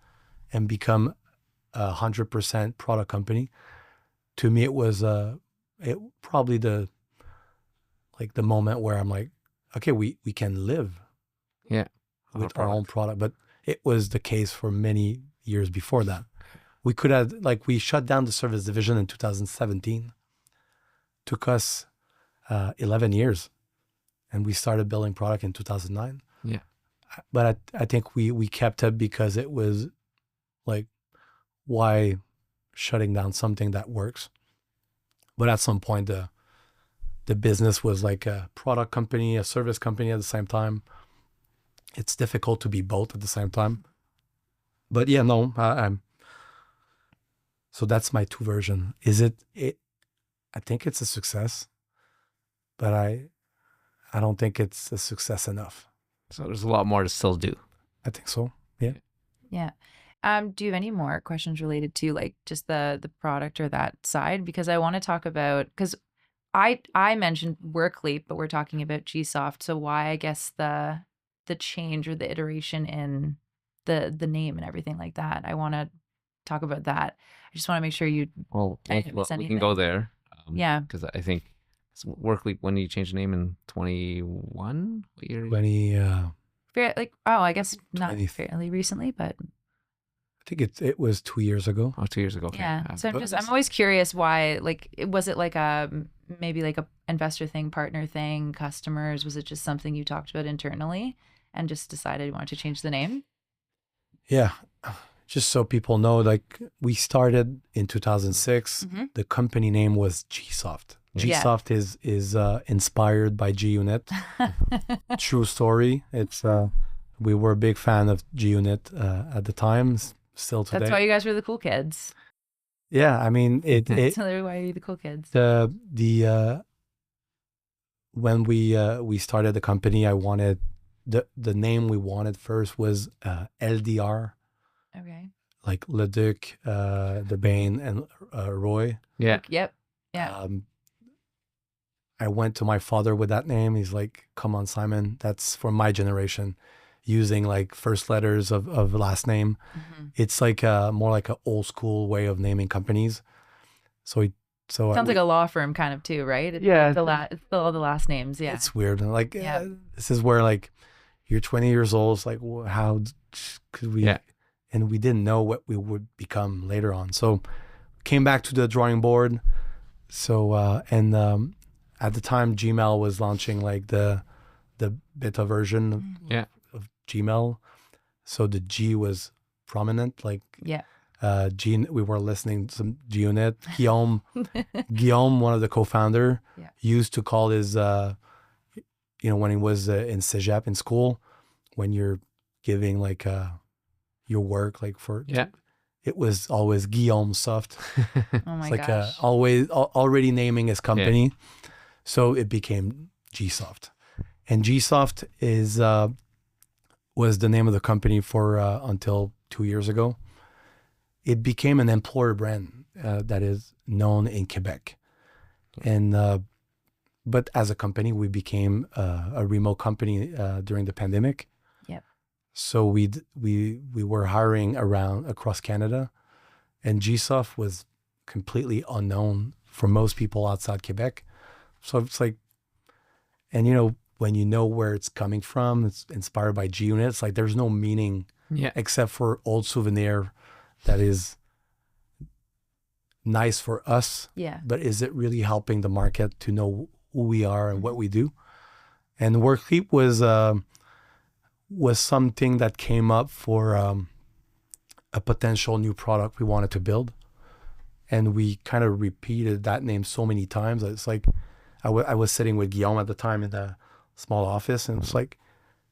and become 100% product company, to me it was probably the moment where I'm like, okay, we can live with our own product. But it was the case for many years before that. We could have, we shut down the service division in 2017. Took us 11 years, and we started building product in 2009. Yeah. But I think we kept it because it was like, why shutting down something that works? But at some point, the business was like a product company, a service company at the same time. It's difficult to be both at the same time. But yeah, no, so that's my two version. I think it's a success, but I don't think it's a success enough. So there's a lot more to still do. I think so. Yeah. Yeah. Do you have any more questions related to like just the product or that side? Because I want to talk about, because I mentioned Workleap, but we're talking about Gsoft. So why, I guess, the change or the iteration in the name and everything like that? I want to talk about that. I just want to make sure you. Well, I didn't miss we can anything. go there. Yeah. Because I think Workleap, when did you change the name in 21? What year? 20. I guess not 20. fairly recently, but I think it was 2 years ago. Oh, 2 years ago. Okay. yeah. So I'm always curious why. Like, was it like maybe like a investor thing, partner thing, customers? Was it just something you talked about internally and just decided you wanted to change the name? Yeah. Just so people know, like we started in 2006. Mm-hmm. The company name was Gsoft. Yeah. Gsoft is inspired by G-Unit. True story. It's we were a big fan of G-Unit at the time. Still today. That's why you guys were the cool kids. Yeah, I mean That's why you're the cool kids. When we started the company, I wanted the name we wanted first was LDR. Okay. Like Leduc, the Baene, and Roy. Yeah. Yep. Yeah. I went to my father with that name. He's like, "Come on, Simon, that's for my generation." Using like first letters of last name. Mm-hmm. It's like more like an old school way of naming companies. So sounds like a law firm kind of too, right? Yeah. It's all the last names. Yeah. It's weird. Like this is where like you're 20 years old. It's like, how could we? Yeah. And we didn't know what we would become later on. So came back to the drawing board. So at the time, Gmail was launching like the beta version of Gmail. So the G was prominent. Like we were listening to some G-Unit. Guillaume, one of the co-founder, used to call his, when he was in Cégep in school, when you're giving like your work, like it was always Guillaume Soft. Oh my it's like gosh. already naming his company. So it became Gsoft. And Gsoft was the name of the company for until 2 years ago. It became an employer brand that is known in Quebec. And but as a company, we became a remote company during the pandemic. Yep. So we were hiring across Canada, and Gsoft was completely unknown for most people outside Quebec. So it's like, and when you know where it's coming from, it's inspired by G-Unit. It's like there's no meaning except for old souvenir that is nice for us. Yeah. But is it really helping the market to know who we are and what we do? And Workleap was something that came up for a potential new product we wanted to build. And we kind of repeated that name so many times. It's like, I was sitting with Guillaume at the time in the small office, and it's like,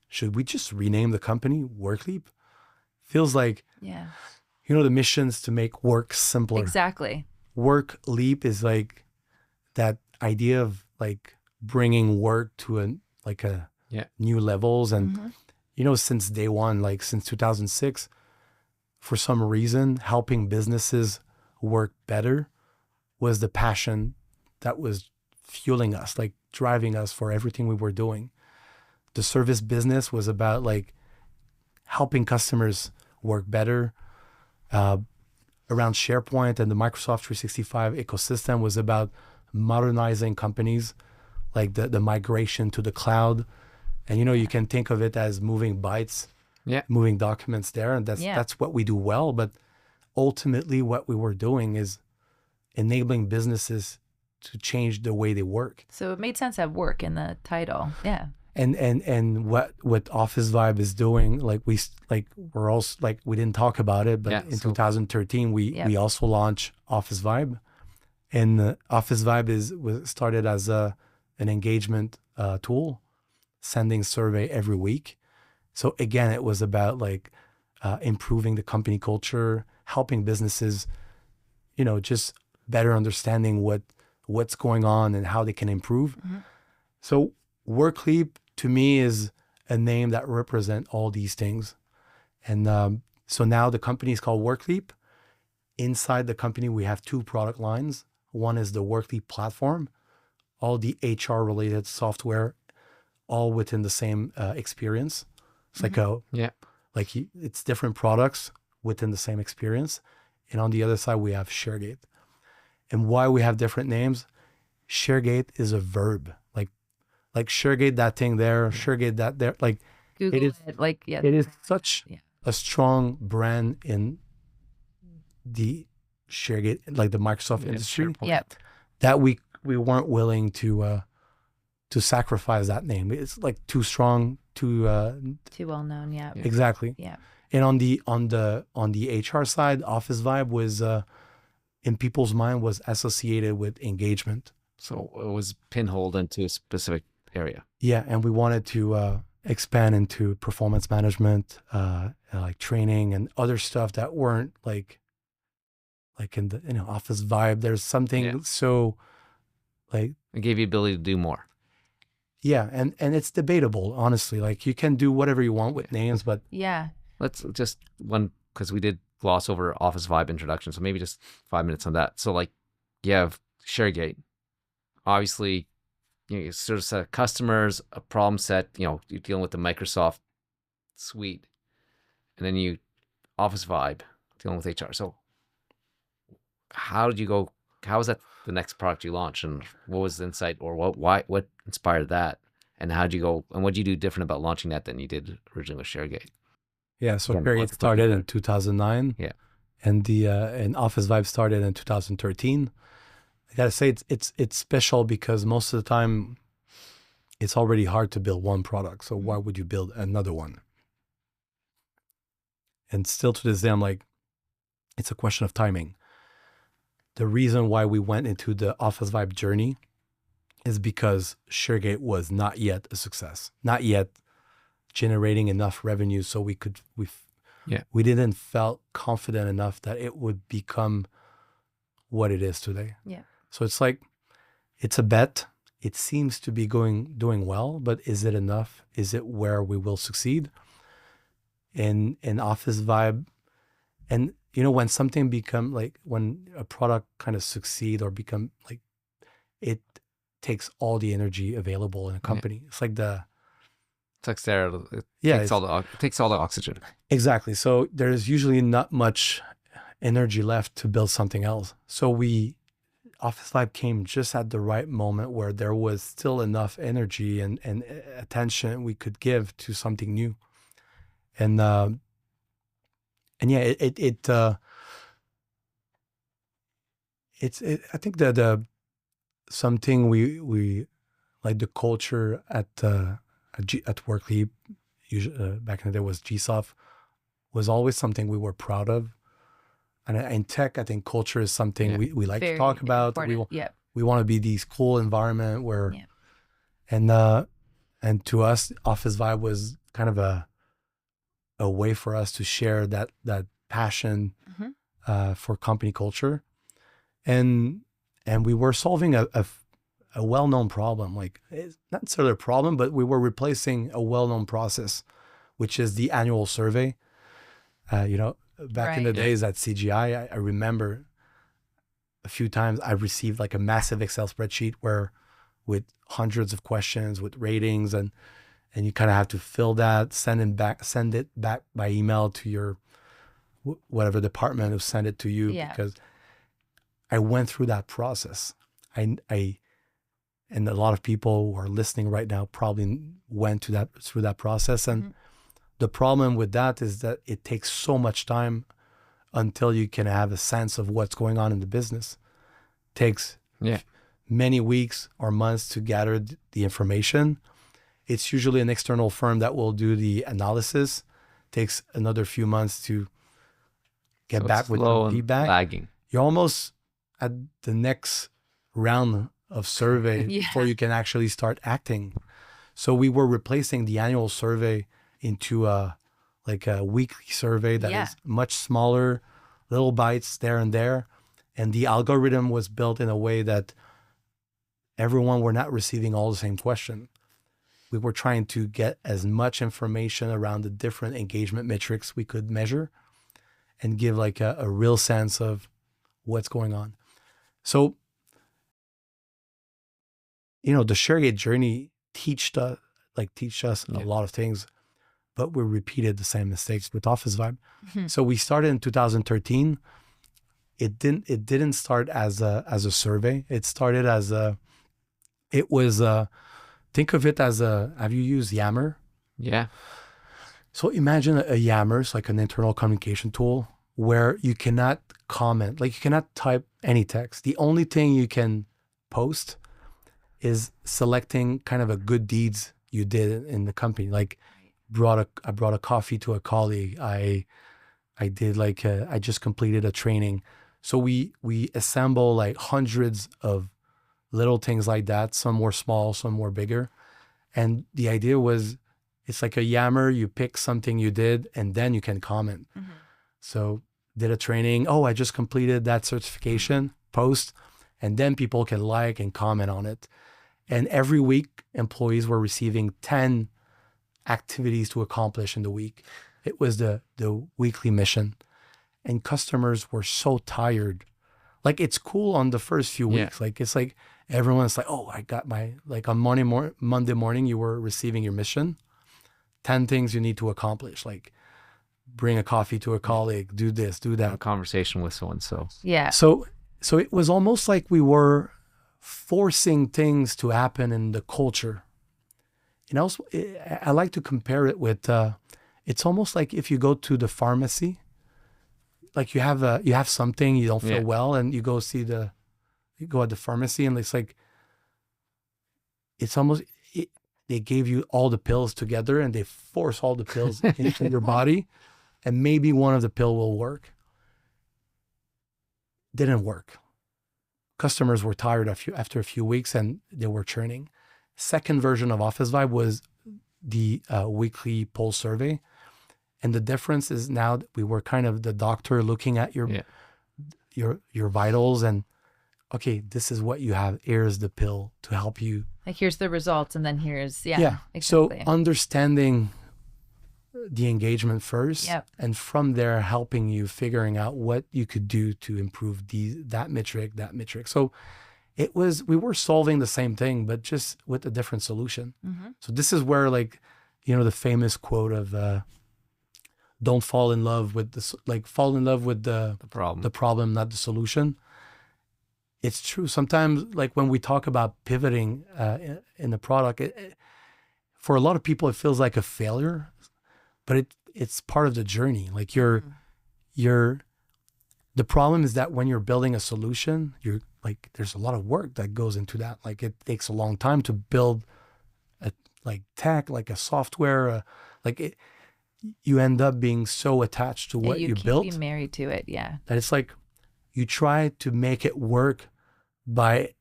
should we just rename the company Workleap? Feels like, the mission's to make work simpler. Exactly. Workleap is like that idea of like bringing work to new levels. And, since day one, like since 2006, for some reason, helping businesses work better was the passion that was fueling us, like driving us for everything we were doing. The service business was about like helping customers work better. Around SharePoint and the Microsoft 365 ecosystem was about modernizing companies, like the migration to the cloud. And you can think of it as moving bytes, moving documents there, and that's what we do well. But ultimately, what we were doing is enabling businesses to change the way they work. So it made sense to have work in the title. Yeah. And what Office Vibe is doing, we're also like, we didn't talk about it, but in 2013 we also launched Office Vibe, and Office Vibe was started as an engagement tool, sending survey every week. So again, it was about like improving the company culture, helping businesses, just better understanding what's going on and how they can improve. Mm-hmm. So Workleap to me is a name that represents all these things. And so now the company is called Workleap. Inside the company, we have two product lines. One is the Workleap platform, all the HR related software, all within the same experience. It's it's different products within the same experience. And on the other side, we have ShareGate. And why we have different names, ShareGate is a verb. Like ShareGate that thing there, ShareGate that there. Like Google it. It is such a strong brand in the ShareGate, like the Microsoft industry, that we weren't willing to sacrifice that name. It's like too strong, too well known. Yeah. Exactly. Yeah. And on the HR side, Office Vibe was in people's mind was associated with engagement. So it was pinholed into a specific area. Yeah, and we wanted to expand into performance management, like training and other stuff that weren't like in the Office Vibe. There's something so like it gave you ability to do more. Yeah, and it's debatable, honestly. Like you can do whatever you want with names, but let's just because we did gloss over Office Vibe introduction, so maybe just 5 minutes on that. So like you have ShareGate, obviously. You sort of set of customers, a problem set, you're dealing with the Microsoft suite, and then you Office Vibe, dealing with HR. So how was that the next product you launched, and what was the insight, or what inspired that, and how'd you go, and what'd you do different about launching that than you did originally with ShareGate? Yeah, so ShareGate started in 2009. Yeah. And and Office Vibe started in 2013. I gotta say it's special because most of the time it's already hard to build one product. So why would you build another one? And still to this day, I'm like, it's a question of timing. The reason why we went into the Office Vibe journey is because ShareGate was not yet a success, not yet generating enough revenue so we didn't felt confident enough that it would become what it is today. Yeah. So it's like, it's a bet. It seems to be doing well, but is it enough? Is it where we will succeed? In Office Vibe, and when something become like, when a product kind of succeed or become like, it takes all the energy available in a company. It's like takes all the oxygen. Exactly. So there's usually not much energy left to build something else. So Office Vibe came just at the right moment where there was still enough energy and attention we could give to something new. And yeah, I think that something we like, the culture at Workleap, usually back in the day was GSoft, was always something we were proud of. And in tech, I think culture is something we like to talk about. We want to be these cool environment where, and to us, Office Vibe was kind of a way for us to share that passion for company culture, and we were solving a well-known problem. Like, it's not necessarily a problem, but we were replacing a well-known process, which is the annual survey. Back in the days at CGI, I remember a few times I received like a massive Excel spreadsheet with hundreds of questions with ratings, and you kind of have to fill that, send it back by email to your whatever department who sent it to you. Because I went through that process. And a lot of people who are listening right now probably went through that process. And the problem with that is that it takes so much time until you can have a sense of what's going on in the business. It takes many weeks or months to gather the information. It's usually an external firm that will do the analysis. It takes another few months to get back with the feedback. Lagging. You're almost at the next round of survey before you can actually start acting. So we were replacing the annual survey into a weekly survey that is much smaller, little bites there and there. And the algorithm was built in a way that everyone were not receiving all the same question. We were trying to get as much information around the different engagement metrics we could measure and give like a real sense of what's going on. So the ShareGate journey teached us a lot of things, but we repeated the same mistakes with Office Vibe. So we started in 2013. It didn't start as a survey. It started as think of it as have you used Yammer? Yeah. So imagine a Yammer, it's like an internal communication tool where you cannot comment, like you cannot type any text. The only thing you can post is selecting kind of a good deeds you did in the company. Like I brought a coffee to a colleague. I did I just completed a training. So we assemble like hundreds of little things like that. Some were small, some were bigger. And the idea was, it's like a Yammer, you pick something you did and then you can comment. So did a training, I just completed that certification, post, and then people can like and comment on it. And every week, employees were receiving 10 activities to accomplish in the week. It was the weekly mission. And customers were so tired. Like, it's cool on the first few weeks. Like, it's like everyone's like, I got my, like on Monday morning, you were receiving your mission. 10 things you need to accomplish, like bring a coffee to a colleague, do this, do that. Have a conversation with so-and-so. Yeah. So it was almost like we were forcing things to happen in the culture. And also, I like to compare it with, it's almost like if you go to the pharmacy, like you have something, you don't feel well, and you go at the pharmacy, and it's like, it's almost, they gave you all the pills together and they force all the pills into your body, and maybe one of the pill will work. Didn't work. Customers were tired after a few weeks and they were churning. Second version of Office Vibe was the weekly pulse survey. And the difference is now that we were kind of the doctor looking at your vitals and, okay, this is what you have. Here's the pill to help you. Like, here's the results, and then here's, exactly. So understanding the engagement first, and from there helping you figuring out what you could do to improve that metric. So we were solving the same thing, but just with a different solution. So this is where, like, the famous quote of, don't fall in love with fall in love with the problem, not the solution. It's true. Sometimes, like when we talk about pivoting in the product, for a lot of people, it feels like a failure, but it's part of the journey. Like the problem is that when you're building a solution, you're like, there's a lot of work that goes into that. Like, it takes a long time to build tech, like a software, you end up being so attached to what you built. You can't be married to it, that it's like you try to make it work by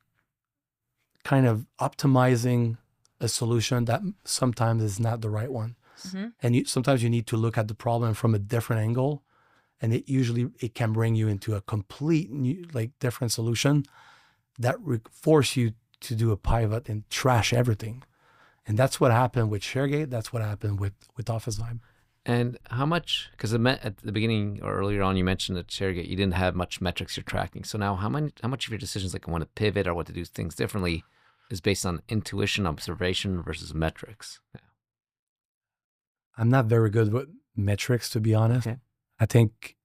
kind of optimizing a solution that sometimes is not the right one. And sometimes you need to look at the problem from a different angle, and it can bring you into a complete new, different solution that force you to do a pivot and trash everything. And that's what happened with ShareGate. That's what happened with Office Vibe. And how much, because at the beginning or earlier on, you mentioned at ShareGate, you didn't have much metrics you're tracking. So now how much of your decisions, like want to pivot or what to do things differently, is based on intuition, observation versus metrics? I'm not very good with metrics, to be honest. Okay. I think,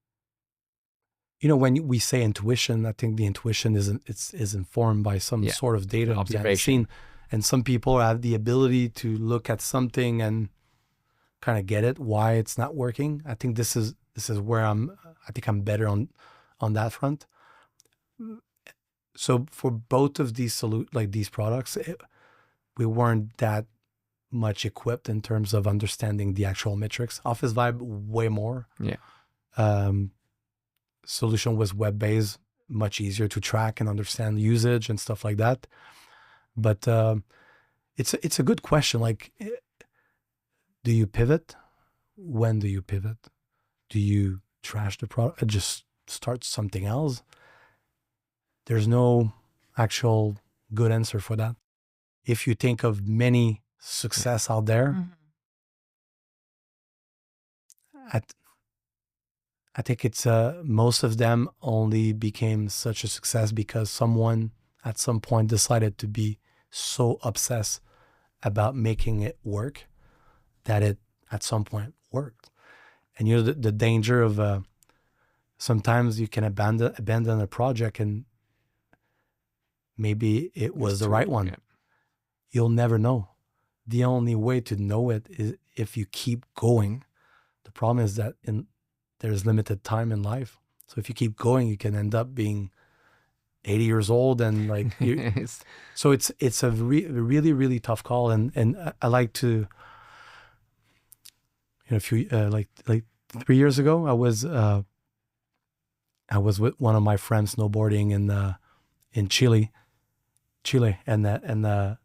when we say intuition, I think the intuition is informed by some sort of data observation. And some people have the ability to look at something and kind of get it, why it's not working. I think this is where I'm better on that front. So for both of these these products, we weren't that much equipped in terms of understanding the actual metrics. Office Vibe, way more. Solution was web-based, much easier to track and understand usage and stuff like that. But it's a good question. Like, do you pivot? When do you pivot? Do you trash the product and just start something else? There's no actual good answer for that. If you think of many success out there, I think it's most of them only became such a success because someone at some point decided to be so obsessed about making it work that it at some point worked. And the danger of sometimes you can abandon a project and maybe it was the right one. Yeah. You'll never know. The only way to know it is if you keep going. The problem is that there's limited time in life. So if you keep going, you can end up being 80 years old and like so it's a really, really tough call. And I like to, a few like 3 years ago, I was with one of my friends snowboarding in Chile, and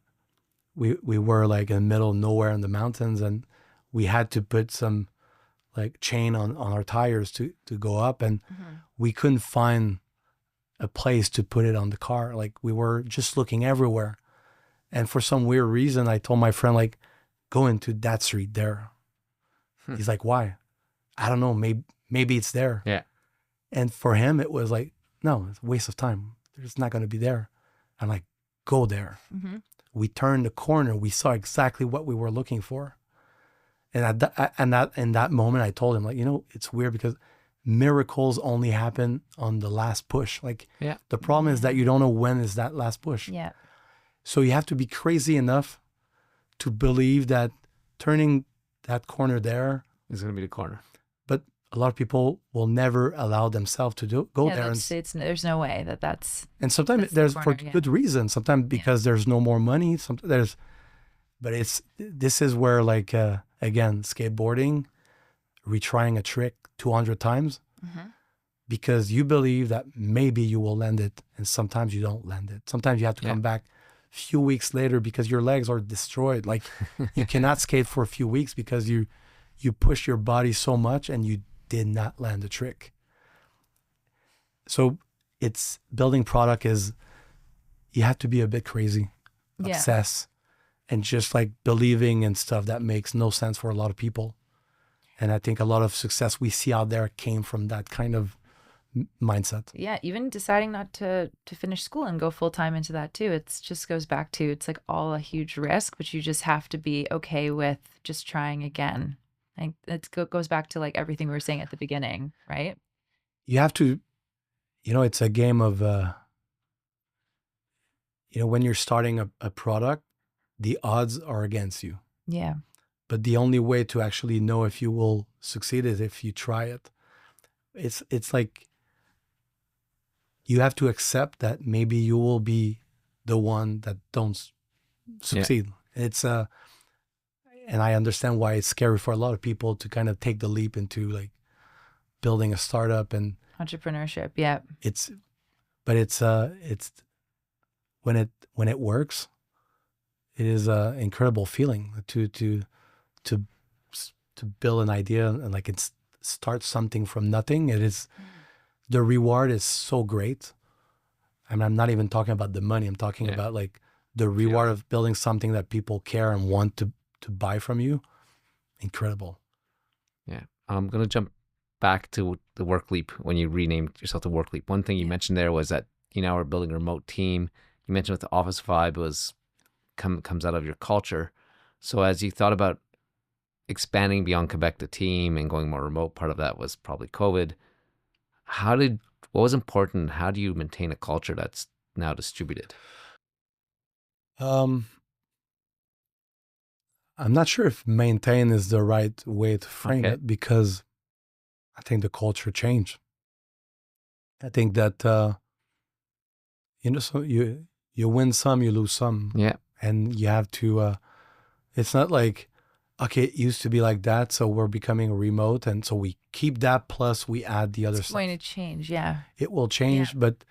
we were like in the middle of nowhere in the mountains, and we had to put some like chain on our tires to go up, and we couldn't find a place to put it on the car. Like we were just looking everywhere, and for some weird reason, I told my friend, like, go into that street there. He's like, why? I don't know. Maybe it's there. Yeah. And for him, it was like, no, it's a waste of time. It's not going to be there. I'm like, go there. We turned the corner. We saw exactly what we were looking for. And in that moment, I told him, like, it's weird because miracles only happen on the last push. Like, the problem is that you don't know when is that last push. Yeah. So you have to be crazy enough to believe that turning that corner there is going to be the corner. But a lot of people will never allow themselves to go there. There's no way that's. And sometimes there's for good reason. Sometimes because there's no more money. But this is where, like, again, skateboarding, retrying a trick 200 times because you believe that maybe you will land it, and sometimes you don't land it. Sometimes you have to come back a few weeks later because your legs are destroyed. Like you cannot skate for a few weeks because you push your body so much and you did not land the trick. So it's building product is, you have to be a bit crazy, obsessed, and just like believing in stuff that makes no sense for a lot of people. And I think a lot of success we see out there came from that kind of mindset. Yeah, even deciding not to finish school and go full time into that too. It just goes back to, it's like all a huge risk, but you just have to be okay with just trying again. Like it goes back to like everything we were saying at the beginning, right? You have to, it's a game of, when you're starting a product, the odds are against you. Yeah. But the only way to actually know if you will succeed is if you try it. It's like you have to accept that maybe you will be the one that don't succeed. Yeah. And I understand why it's scary for a lot of people to kind of take the leap into like building a startup and entrepreneurship. Yeah. It's when it works, it is an incredible feeling to build an idea and like start something from nothing. It is, the reward is so great. I mean, I'm not even talking about the money. I'm talking about like the reward of building something that people care and want to buy from you. Incredible. Yeah. I'm going to jump back to the Workleap when you renamed yourself to Workleap. One thing you mentioned there was that you now are building a remote team. You mentioned with the office vibe comes out of your culture. So as you thought about expanding beyond Quebec, the team, and going more remote, part of that was probably COVID. What was important? How do you maintain a culture that's now distributed? I'm not sure if maintain is the right way to frame it, because I think the culture changed. I think that, so you win some, you lose some. Yeah. And you have to, it's not like, okay, it used to be like that, so we're becoming remote, and so we keep that, plus we add the other stuff. It's going to change, yeah. It will change, but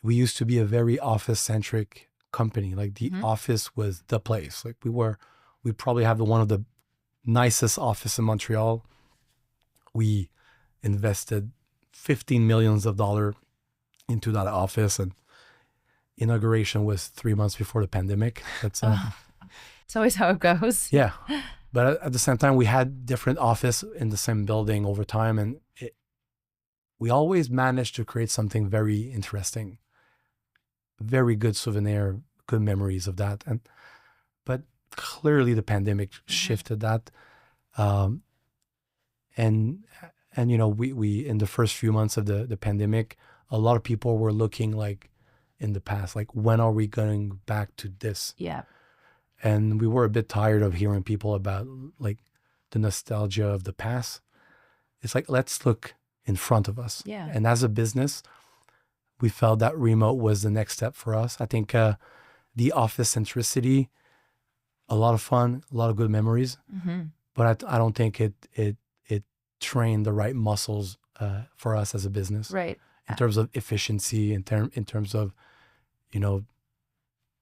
we used to be a very office-centric company. Like the office was the place. Like we probably have one of the nicest office in Montreal. We invested $15 million into that office, and inauguration was 3 months before the pandemic. That's it's always how it goes. Yeah, but at the same time, we had different office in the same building over time, and we always managed to create something very interesting. very good souvenir, good memories of that. But clearly the pandemic shifted that. And we in the first few months of the pandemic, a lot of people were looking like in the past, like when are we going back to this? Yeah. And we were a bit tired of hearing people about like the nostalgia of the past. It's like, let's look in front of us. Yeah. And as a business, we felt that remote was the next step for us. I think the office centricity, a lot of fun, a lot of good memories, but I don't think it trained the right muscles for us as a business. Right. In terms of efficiency, in terms of,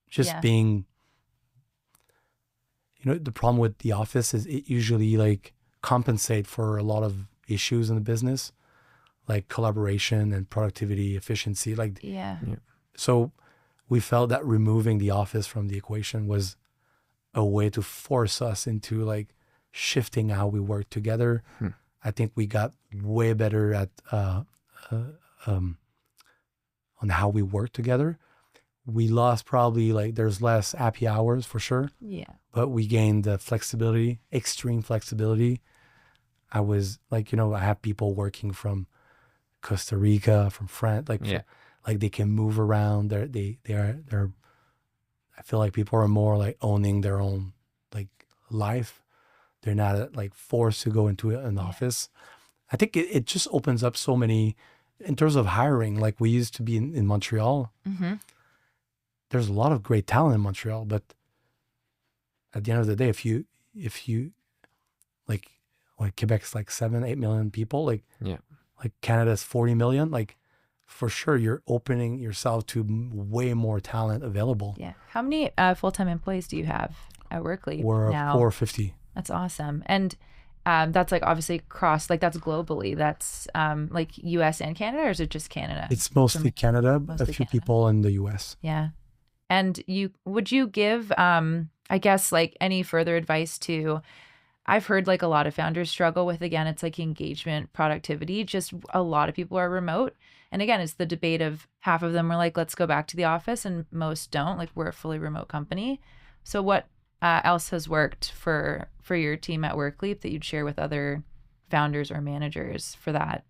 just being, the problem with the office is it usually like compensate for a lot of issues in the business, like collaboration and productivity, efficiency. So we felt that removing the office from the equation was a way to force us into like shifting how we work together. I think we got way better at on how we work together. We lost probably like there's less happy hours for sure. Yeah. But we gained the flexibility, extreme flexibility. I was like, I have people working from Costa Rica, from France, like they can move around. They're I feel like people are more like owning their own like life. They're not like forced to go into an office. I think it just opens up so many in terms of hiring. Like we used to be in Montreal. There's a lot of great talent in Montreal, but at the end of the day, if you like Quebec's like 7-8 million people, like Canada's 40 million, like for sure you're opening yourself to way more talent available. Yeah. How many full-time employees do you have at Workleap We're now? 450. That's awesome. And that's like obviously across, like that's globally. That's like US and Canada, or is it just Canada? It's mostly Canada, Mostly a few Canada. people in the US. Yeah. And would you give, I guess, like any further advice to, I've heard like a lot of founders struggle with, again, it's like engagement, productivity, just a lot of people are remote. And again, it's the debate of half of them are like, let's go back to the office, and most don't. Like we're a fully remote company. So what else has worked for your team at Workleap that you'd share with other founders or managers for that?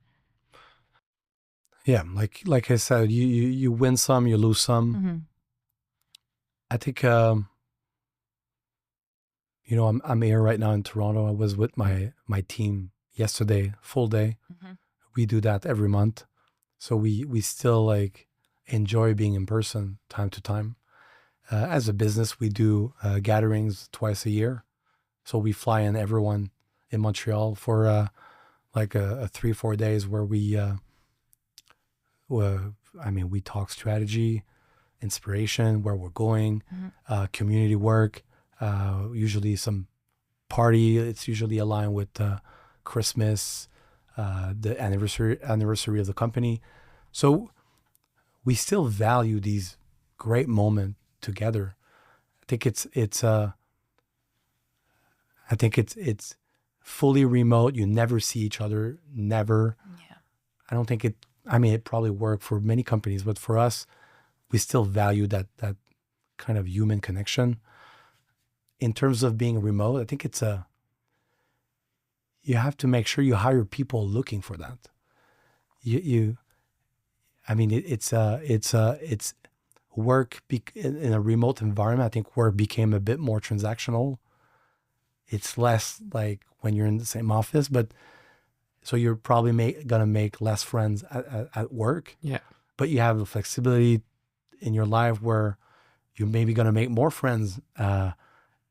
Yeah, like I said, you win some, you lose some. I think I'm here right now in Toronto. I was with my team yesterday, full day. We do that every month, so we still like enjoy being in person time to time. As a business, we do gatherings twice a year. So we fly in everyone in Montreal for like a 3-4 days where we talk strategy, inspiration, where we're going, community work, usually some party. It's usually aligned with Christmas, the anniversary of the company. So we still value these great moments together. I think it's fully remote. You never see each other, never. Yeah. I don't think it probably worked for many companies, but for us, we still value that kind of human connection. In terms of being remote, I think you have to make sure you hire people looking for that. It's work in a remote environment. I think work became a bit more transactional. It's less like when you're in the same office, but so you're probably gonna make less friends at work. Yeah. But you have the flexibility in your life where you're maybe gonna make more friends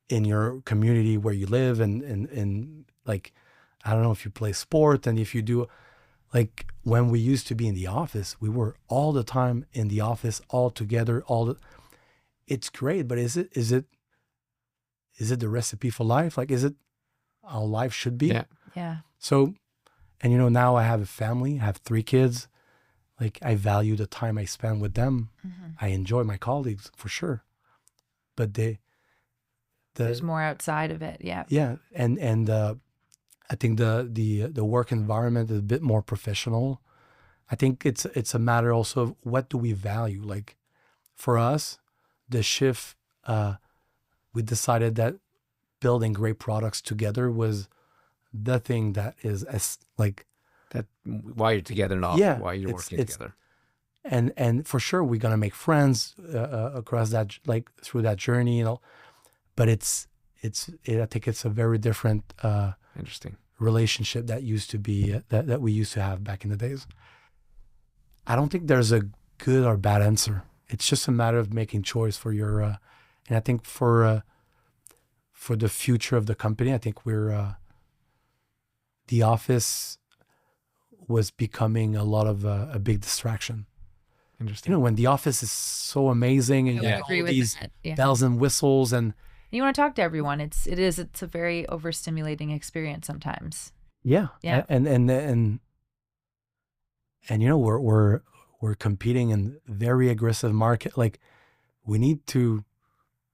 in your community where you live, and like, I don't know if you play sport, and if you do, like when we used to be in the office, we were all the time in the office, all together, it's great, but is it the recipe for life? Like, is it how life should be? Yeah. Yeah. So, and now I have a family, I have 3 kids. Like, I value the time I spend with them. I enjoy my colleagues for sure, but there's more outside of it. Yeah. Yeah. And I think the work environment is a bit more professional. I think it's a matter also of what do we value? Like, for us, the shift, we decided that building great products together was the thing that is as like that why you're together, not why you're working together. And for sure, we're gonna make friends across that, like through that journey, you know. But I think it's a very different interesting relationship that used to be that we used to have back in the days. I don't think there's a good or bad answer. It's just a matter of making choice for your, and I think for the future of the company, I think the office was becoming a lot of a big distraction. Interesting. You know, when the office is so amazing and you have all these bells and whistles, and you want to talk to everyone. It's a very overstimulating experience sometimes. Yeah. And you know, we're competing in very aggressive market. Like, we need to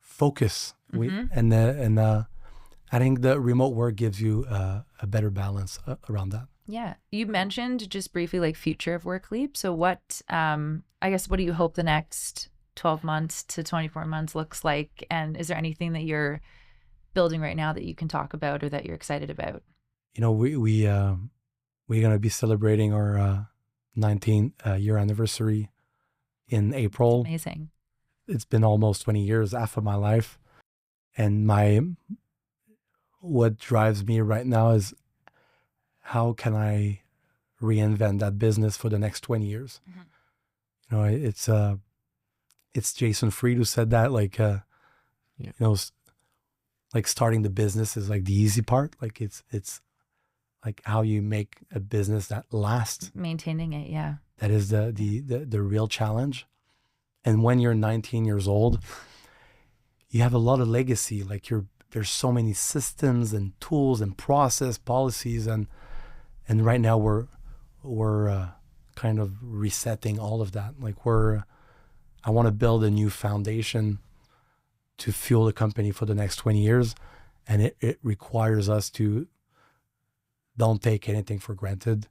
focus. I think the remote work gives you a better balance around that. Yeah. You mentioned just briefly like future of Workleap. So what, I guess, what do you hope the next 12 months to 24 months looks like? And is there anything that you're building right now that you can talk about or that you're excited about? You know, we're going to be celebrating our 19th year anniversary in April. That's amazing. It's been almost 20 years, half of my life. And what drives me right now is, how can I reinvent that business for the next 20 years? You know, it's Jason Fried who said that, like, you know, like starting the business is like the easy part. Like it's like how you make a business that lasts. Maintaining it, yeah. That is the real challenge. And when you're 19 years old, you have a lot of legacy. Like there's so many systems and tools and process policies, and right now we're kind of resetting all of that. Like I want to build a new foundation to fuel the company for the next 20 years. And it requires us to don't take anything for granted,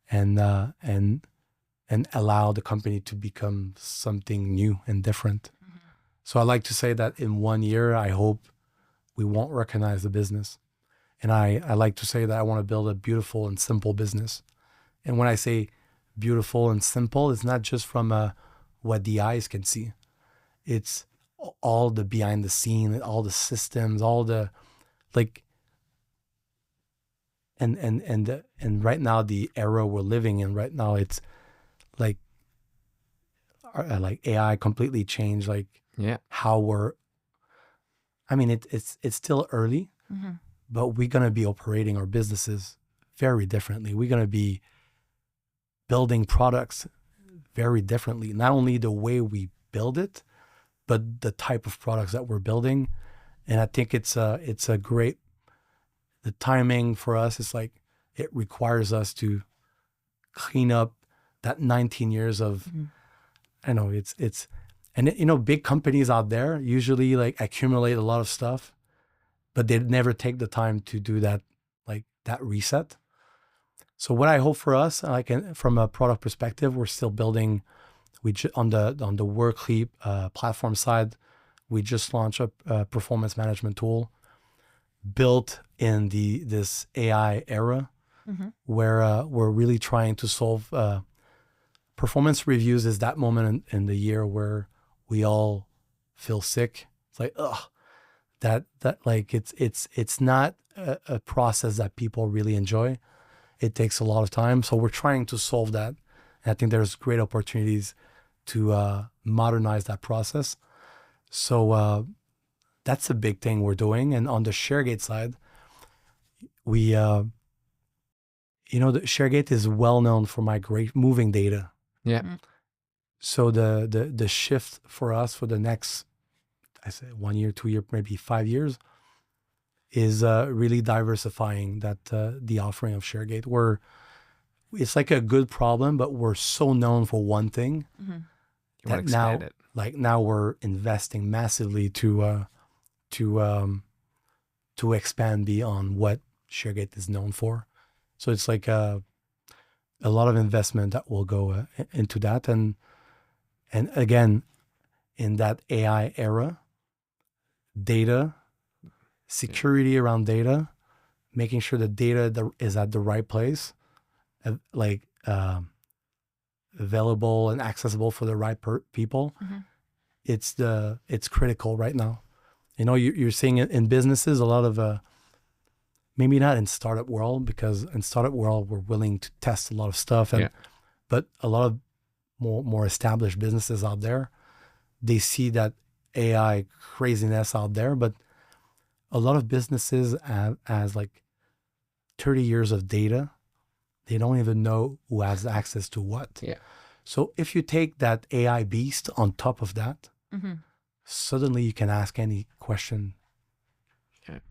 and allow the company to become something new and different. So I like to say that in 1 year, I hope we won't recognize the business. And I like to say that I want to build a beautiful and simple business. And when I say beautiful and simple, it's not just from what the eyes can see. It's all the behind the scene, all the systems, all the like. And right now, the era we're living in right now, it's like AI completely changed how we're. I mean, it's still early, but we're gonna be operating our businesses very differently. We're gonna be building products very differently. Not only the way we build it, but the type of products that we're building. And I think it's a great. The timing for us is like, it requires us to clean up that 19 years of, I know and you know, big companies out there usually like accumulate a lot of stuff, but they never take the time to do that, like that reset. So what I hope for us, like from a product perspective, we're still building. On the Workleap platform side, we just launched a performance management tool built in this AI era, where we're really trying to solve performance reviews. Is that moment in the year where we all feel sick. It's like, that like it's not a process that people really enjoy. It takes a lot of time, so we're trying to solve that. And I think there's great opportunities to modernize that process. So that's a big thing we're doing. And on the ShareGate side, we, the ShareGate is well known for moving data. Yeah. So the shift for us for the next, I say 1 year, 2 year, maybe 5 years, is really diversifying the offering of ShareGate. It's like a good problem, but we're so known for one thing that now we're investing massively to expand beyond what ShareGate is known for. So it's like a lot of investment that will go into that. And again, in that AI era, data, security around data, making sure the data is at the right place, available and accessible for the right people. It's critical right now. You know, you're seeing it in businesses, a lot of maybe not in startup world, because in startup world we're willing to test a lot of stuff, but a lot of more established businesses out there, they see that AI craziness out there, but a lot of businesses has like 30 years of data. They don't even know who has access to what. Yeah. So if you take that AI beast on top of that, suddenly you can ask any question.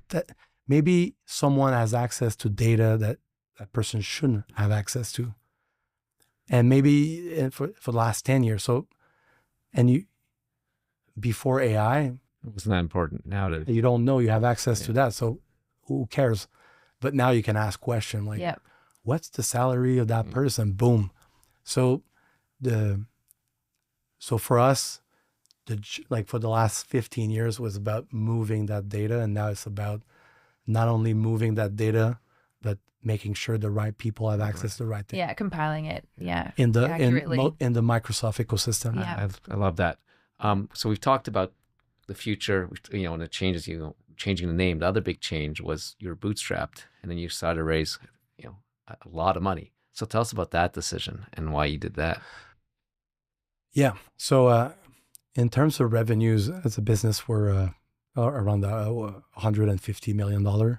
That maybe someone has access to data that that person shouldn't have access to. And maybe for the last 10 years. So, and before AI, it wasn't that important. Now you don't know you have access to that. So who cares? But now you can ask question like, what's the salary of that person? Boom. So for us, for the last 15 years was about moving that data. And now it's about not only moving that data, but making sure the right people have access to the right thing. Yeah, compiling it. Yeah, in the accurately. in the Microsoft ecosystem. Yeah. I love that. So we've talked about the future, and the changes. Changing the name. The other big change was you were bootstrapped, and then you started to raise, a lot of money. So tell us about that decision and why you did that. Yeah. So in terms of revenues as a business, we're around $150 million.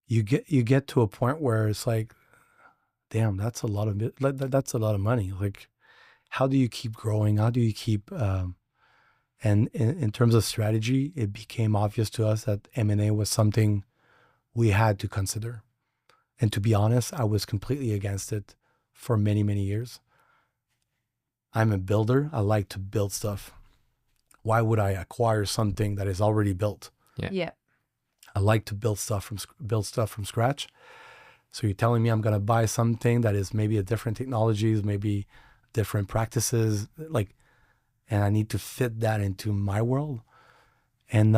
You get to a point where it's like, damn, that's a lot of money. Like, how do you keep growing? How do you keep? And in terms of strategy, it became obvious to us that M&A was something we had to consider. And to be honest, I was completely against it for many, many years. I'm a builder. I like to build stuff. Why would I acquire something that is already built? Yeah. I like to build stuff from scratch. So you're telling me I'm going to buy something that is maybe a different technologies, maybe different practices, and I need to fit that into my world. And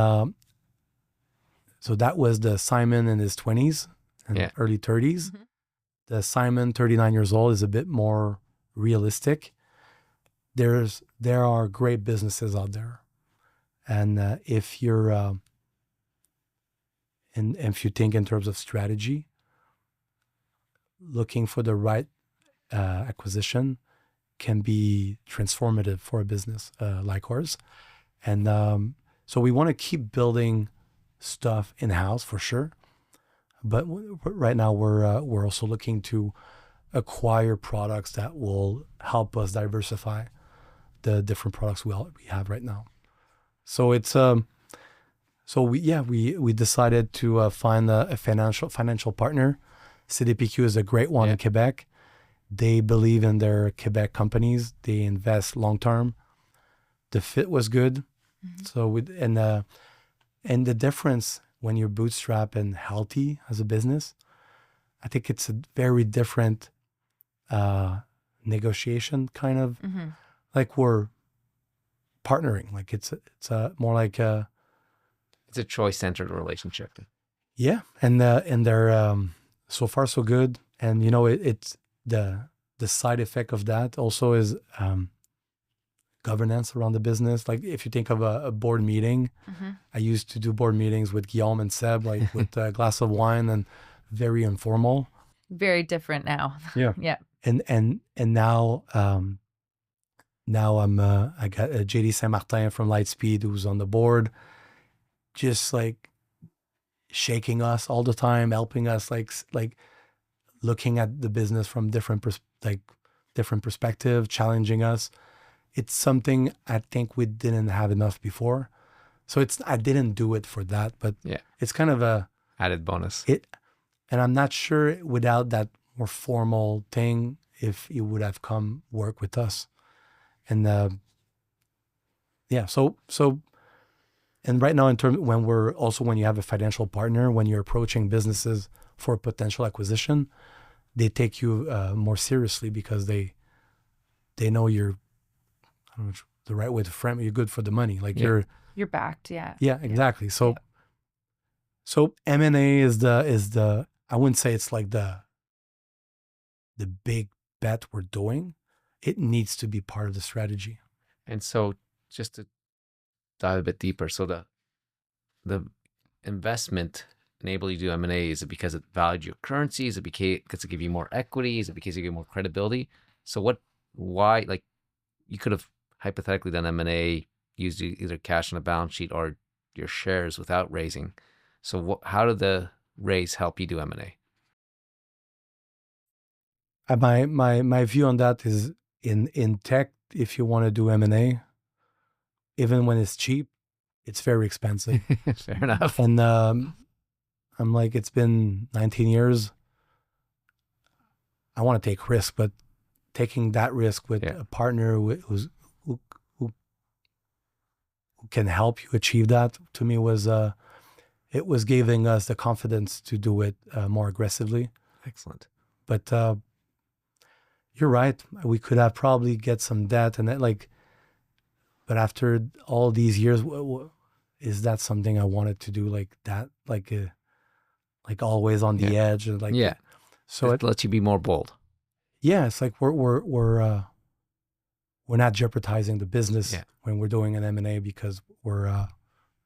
so that was the Simon in his 20s and early 30s. The Simon, 39 years old, is a bit more realistic. There are great businesses out there. And if you're, and if you think in terms of strategy, looking for the right acquisition can be transformative for a business like ours. And so we want to keep building stuff in-house for sure. But right now we're also looking to acquire products that will help us diversify the different products we have right now. So it's we decided to find a financial partner. CDPQ is a great one in Quebec. They believe in their Quebec companies. They invest long term. The fit was good. So and the difference when you're bootstrapped and healthy as a business, I think it's a very different negotiation kind of. Like we're partnering. Like it's more like it's a choice-centered relationship. Yeah, and they're so far so good. And it's the side effect of that also is governance around the business. Like if you think of a board meeting, I used to do board meetings with Guillaume and Seb, like with a glass of wine and very informal. Very different now. Yeah. Yeah. And now I got JD Saint Martin from Lightspeed who's on the board, just like shaking us all the time, helping us like looking at the business from different perspective, challenging us. It's something I think we didn't have enough before. So I didn't do it for that, but it's kind of a added bonus. And I'm not sure without that more formal thing if he would have come work with us. And so and right now when you have a financial partner, when you're approaching businesses for potential acquisition, they take you more seriously because they know you're, I don't know the right way to frame it. You're good for the money. Like you're backed. Yeah. Yeah, exactly. So M&A is the I wouldn't say it's like the big bet we're doing. It needs to be part of the strategy. And so just to dive a bit deeper, so the investment enable you to do M&A, is it because it valued your currency? Is it because it give you more equity? Is it because you give more credibility? So why, like, you could have hypothetically done M&A, used either cash on a balance sheet or your shares without raising. So how did the raise help you do M&A? My view on that is in tech, if you want to do M&A, even when it's cheap, it's very expensive. Fair enough. And I'm like, it's been 19 years. I want to take risk, but taking that risk with a partner who can help you achieve that, to me was it was giving us the confidence to do it more aggressively. Excellent. But you're right. We could have probably get some debt and that, like, but after all these years, is that something I wanted to do like that? Like always on the edge and like, so it lets you be more bold. Yeah. It's like we're not jeopardizing the business when we're doing an M&A because we're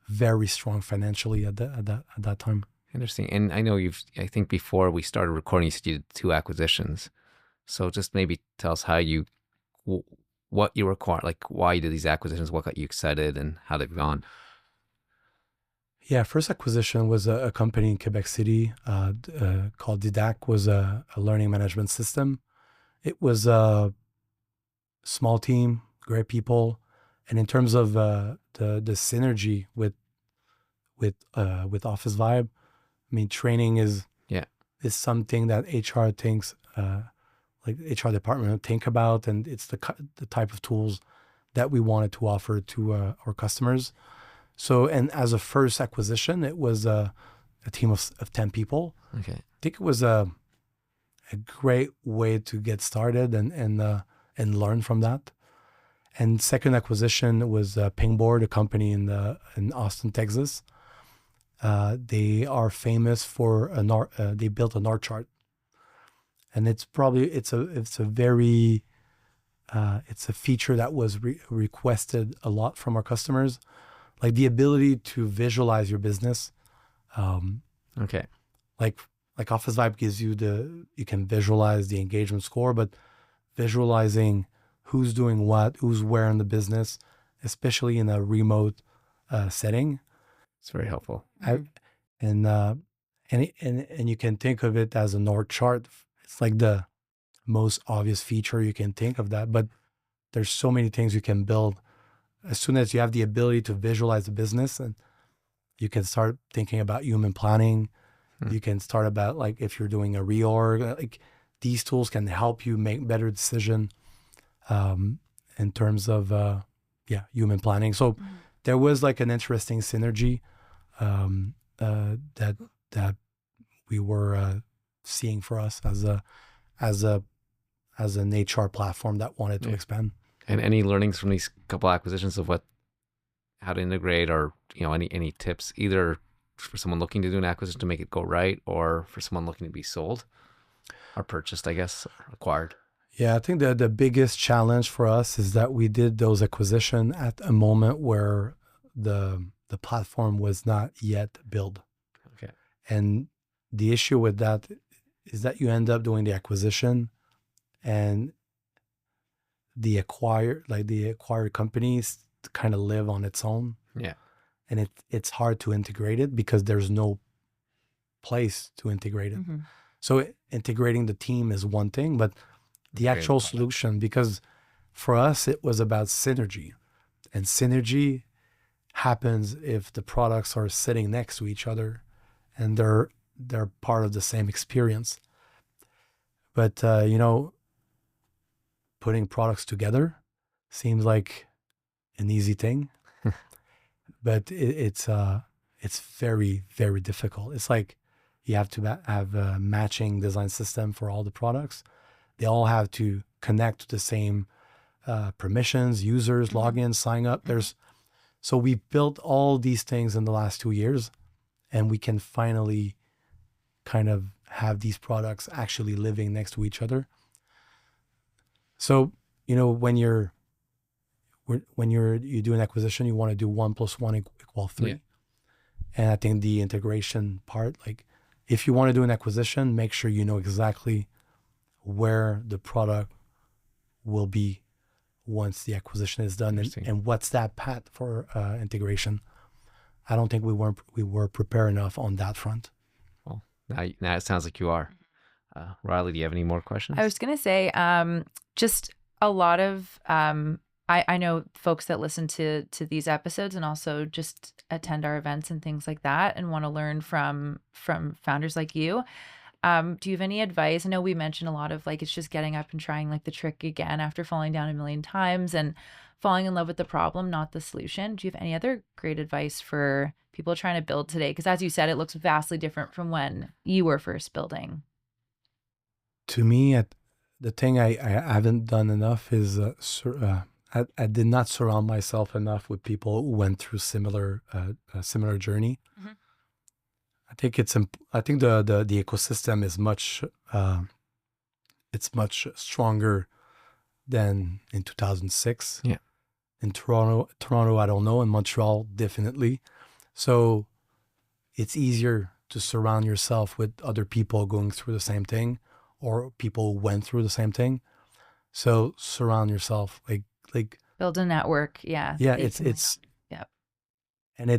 very strong financially at that time. Interesting. And I know I think before we started recording, you said you did 2 acquisitions. So just maybe tell us what you require, like why you did these acquisitions, what got you excited, and how they've gone. Yeah, first acquisition was a company in Quebec City called Didac, was a learning management system. It was a small team, great people, and in terms of the synergy with Office Vibe, I mean, training is something that HR thinks. Like HR department think about, and it's the type of tools that we wanted to offer to our customers. So, and as a first acquisition, it was a team of 10 people. Okay, I think it was a great way to get started and learn from that. And second acquisition was Pingboard, a company in Austin, Texas. They are famous for they built an art chart. And it's a very it's a feature that was requested a lot from our customers, like the ability to visualize your business. Okay. Like Office Vibe gives you you can visualize the engagement score, but visualizing who's doing what, who's where in the business, especially in a remote setting, it's very helpful. And you can think of it as an org chart. It's like the most obvious feature you can think of that, but there's so many things you can build. As soon as you have the ability to visualize the business, and you can start thinking about human planning. You can start about, like, if you're doing a reorg, like these tools can help you make better decision in terms of human planning. So there was like an interesting synergy that we were seeing for us as an HR platform that wanted to expand. And any learnings from these couple acquisitions of how to integrate, or any tips either for someone looking to do an acquisition to make it go right, or for someone looking to be sold or purchased, I guess, or acquired? Yeah, I think the biggest challenge for us is that we did those acquisitions at a moment where the platform was not yet built. Okay. And the issue with that is that you end up doing the acquisition, and the acquired companies kind of live on its own. Yeah. And it's hard to integrate it because there's no place to integrate it. So integrating the team is one thing, but the actual solution, because for us, it was about synergy. And synergy happens if the products are sitting next to each other and they're part of the same experience. But, putting products together seems like an easy thing, but it's very, very difficult. It's like you have to have a matching design system for all the products. They all have to connect to the same permissions, users, login, sign up. So we built all these things in the last 2 years, and we can finally kind of have these products actually living next to each other. So, when you do an acquisition, you want to do 1 + 1 equal 3. Yeah. And I think the integration part, like if you want to do an acquisition, make sure you know exactly where the product will be once the acquisition is done, and what's that path for integration. I don't think we were prepared enough on that front. Well, now it sounds like you are. Reilly, do you have any more questions? I was going to say, just a lot of, I know folks that listen to these episodes and also just attend our events and things like that and want to learn from founders like you. Do you have any advice? I know we mentioned a lot of like, it's just getting up and trying like the trick again after falling down a million times and falling in love with the problem, not the solution. Do you have any other great advice for people trying to build today? Because as you said, it looks vastly different from when you were first building. To me, the thing I haven't done enough is I did not surround myself enough with people who went through similar journey. Mm-hmm. I think the ecosystem is much stronger than in 2006. Yeah. In Toronto, I don't know. In Montreal, definitely. So it's easier to surround yourself with other people going through the same thing, or people who went through the same thing. So surround yourself, like build a network. Yeah. Yeah. Yep. And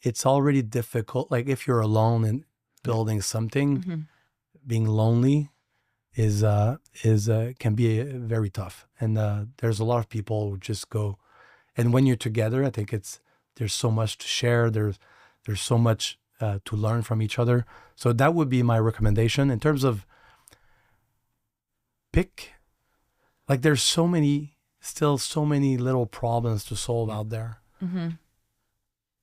it's already difficult. Like if you're alone and building something, mm-hmm. being lonely can be very tough. And there's a lot of people who just go, and when you're together, I think there's so much to share. There's so much to learn from each other. So that would be my recommendation in terms of there's still so many little problems to solve out there. Mm-hmm.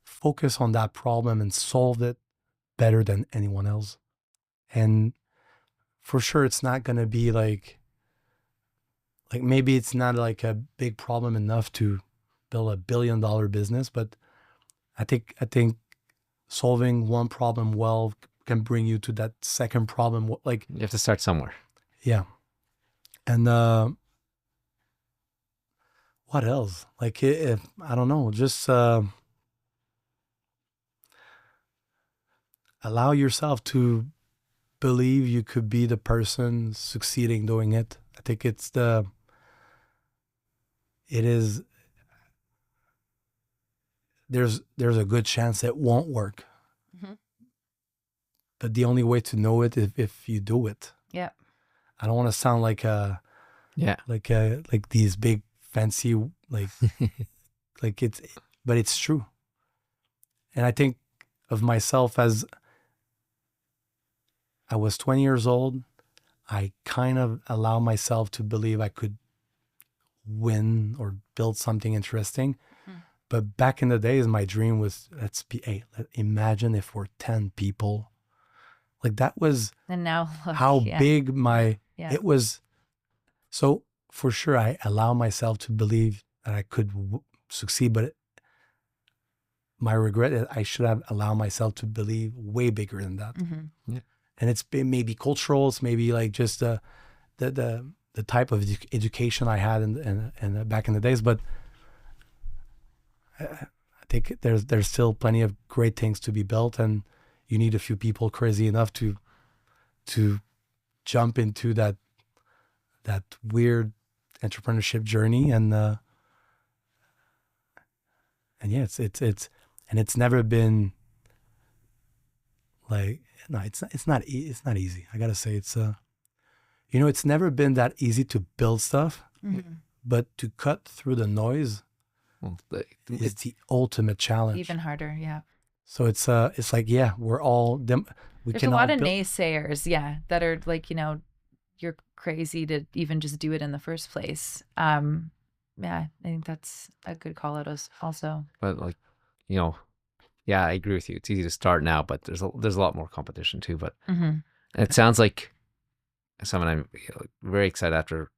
Focus on that problem and solve it better than anyone else. And for sure, it's not going to be like maybe it's not like a big problem enough to build $1 billion business, but I think solving one problem well can bring you to that second problem. Like you have to start somewhere. Yeah. And what else? Like if I don't know, just allow yourself to believe you could be the person succeeding doing it. I think there's a good chance it won't work. Mm-hmm. But the only way to know it is if you do it. Yeah. I don't want to sound like these big fancy but it's true. And I think of myself as I was 20 years old. I kind of allow myself to believe I could win or build something interesting. Mm-hmm. But back in the days, my dream was, imagine if we're 10 people. Like that was and now look, how big it was. So for sure, I allow myself to believe that I could succeed, but my regret is I should have allowed myself to believe way bigger than that. Mm-hmm. Yeah. And it's been maybe cultural. It's maybe like just the type of education I had in back in the days. But I think there's still plenty of great things to be built, and you need a few people crazy enough to jump into that weird entrepreneurship journey. And yeah, it's never been like. No, it's not easy. I gotta say it's never been that easy to build stuff, mm-hmm. but to cut through the noise is the ultimate challenge. Even harder, yeah. So it's like, yeah, we're all them. There's a lot of naysayers, yeah, that are like, you're crazy to even just do it in the first place. Yeah, I think that's a good call out also. But like, yeah, I agree with you. It's easy to start now, but there's a lot more competition too. But mm-hmm. It sounds like someone I'm very excited after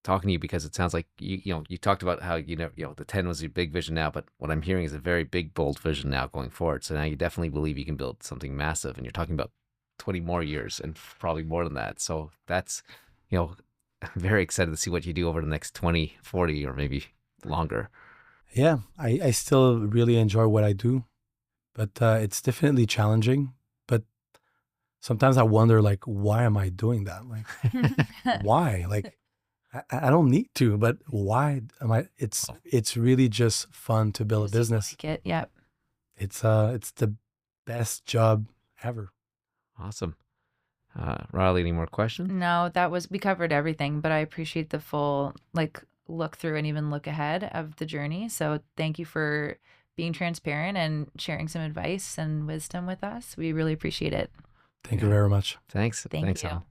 talking to you because it sounds like you talked about how the 10 was your big vision now, but what I'm hearing is a very big, bold vision now going forward. So now you definitely believe you can build something massive, and you're talking about 20 more years and probably more than that. So that's, I'm very excited to see what you do over the next 20, 40, or maybe longer. Yeah, I still really enjoy what I do, but it's definitely challenging. But sometimes I wonder, like, why am I doing that? Like, why? Like, I don't need to, but why am I? It's really just fun to build a business. Like it, yep. It's the best job ever. Awesome. Reilly, any more questions? No, we covered everything, but I appreciate the full look through and even look ahead of the journey. So thank you for being transparent and sharing some advice and wisdom with us. We really appreciate it. Thank you very much. Thanks. Thank you. Al.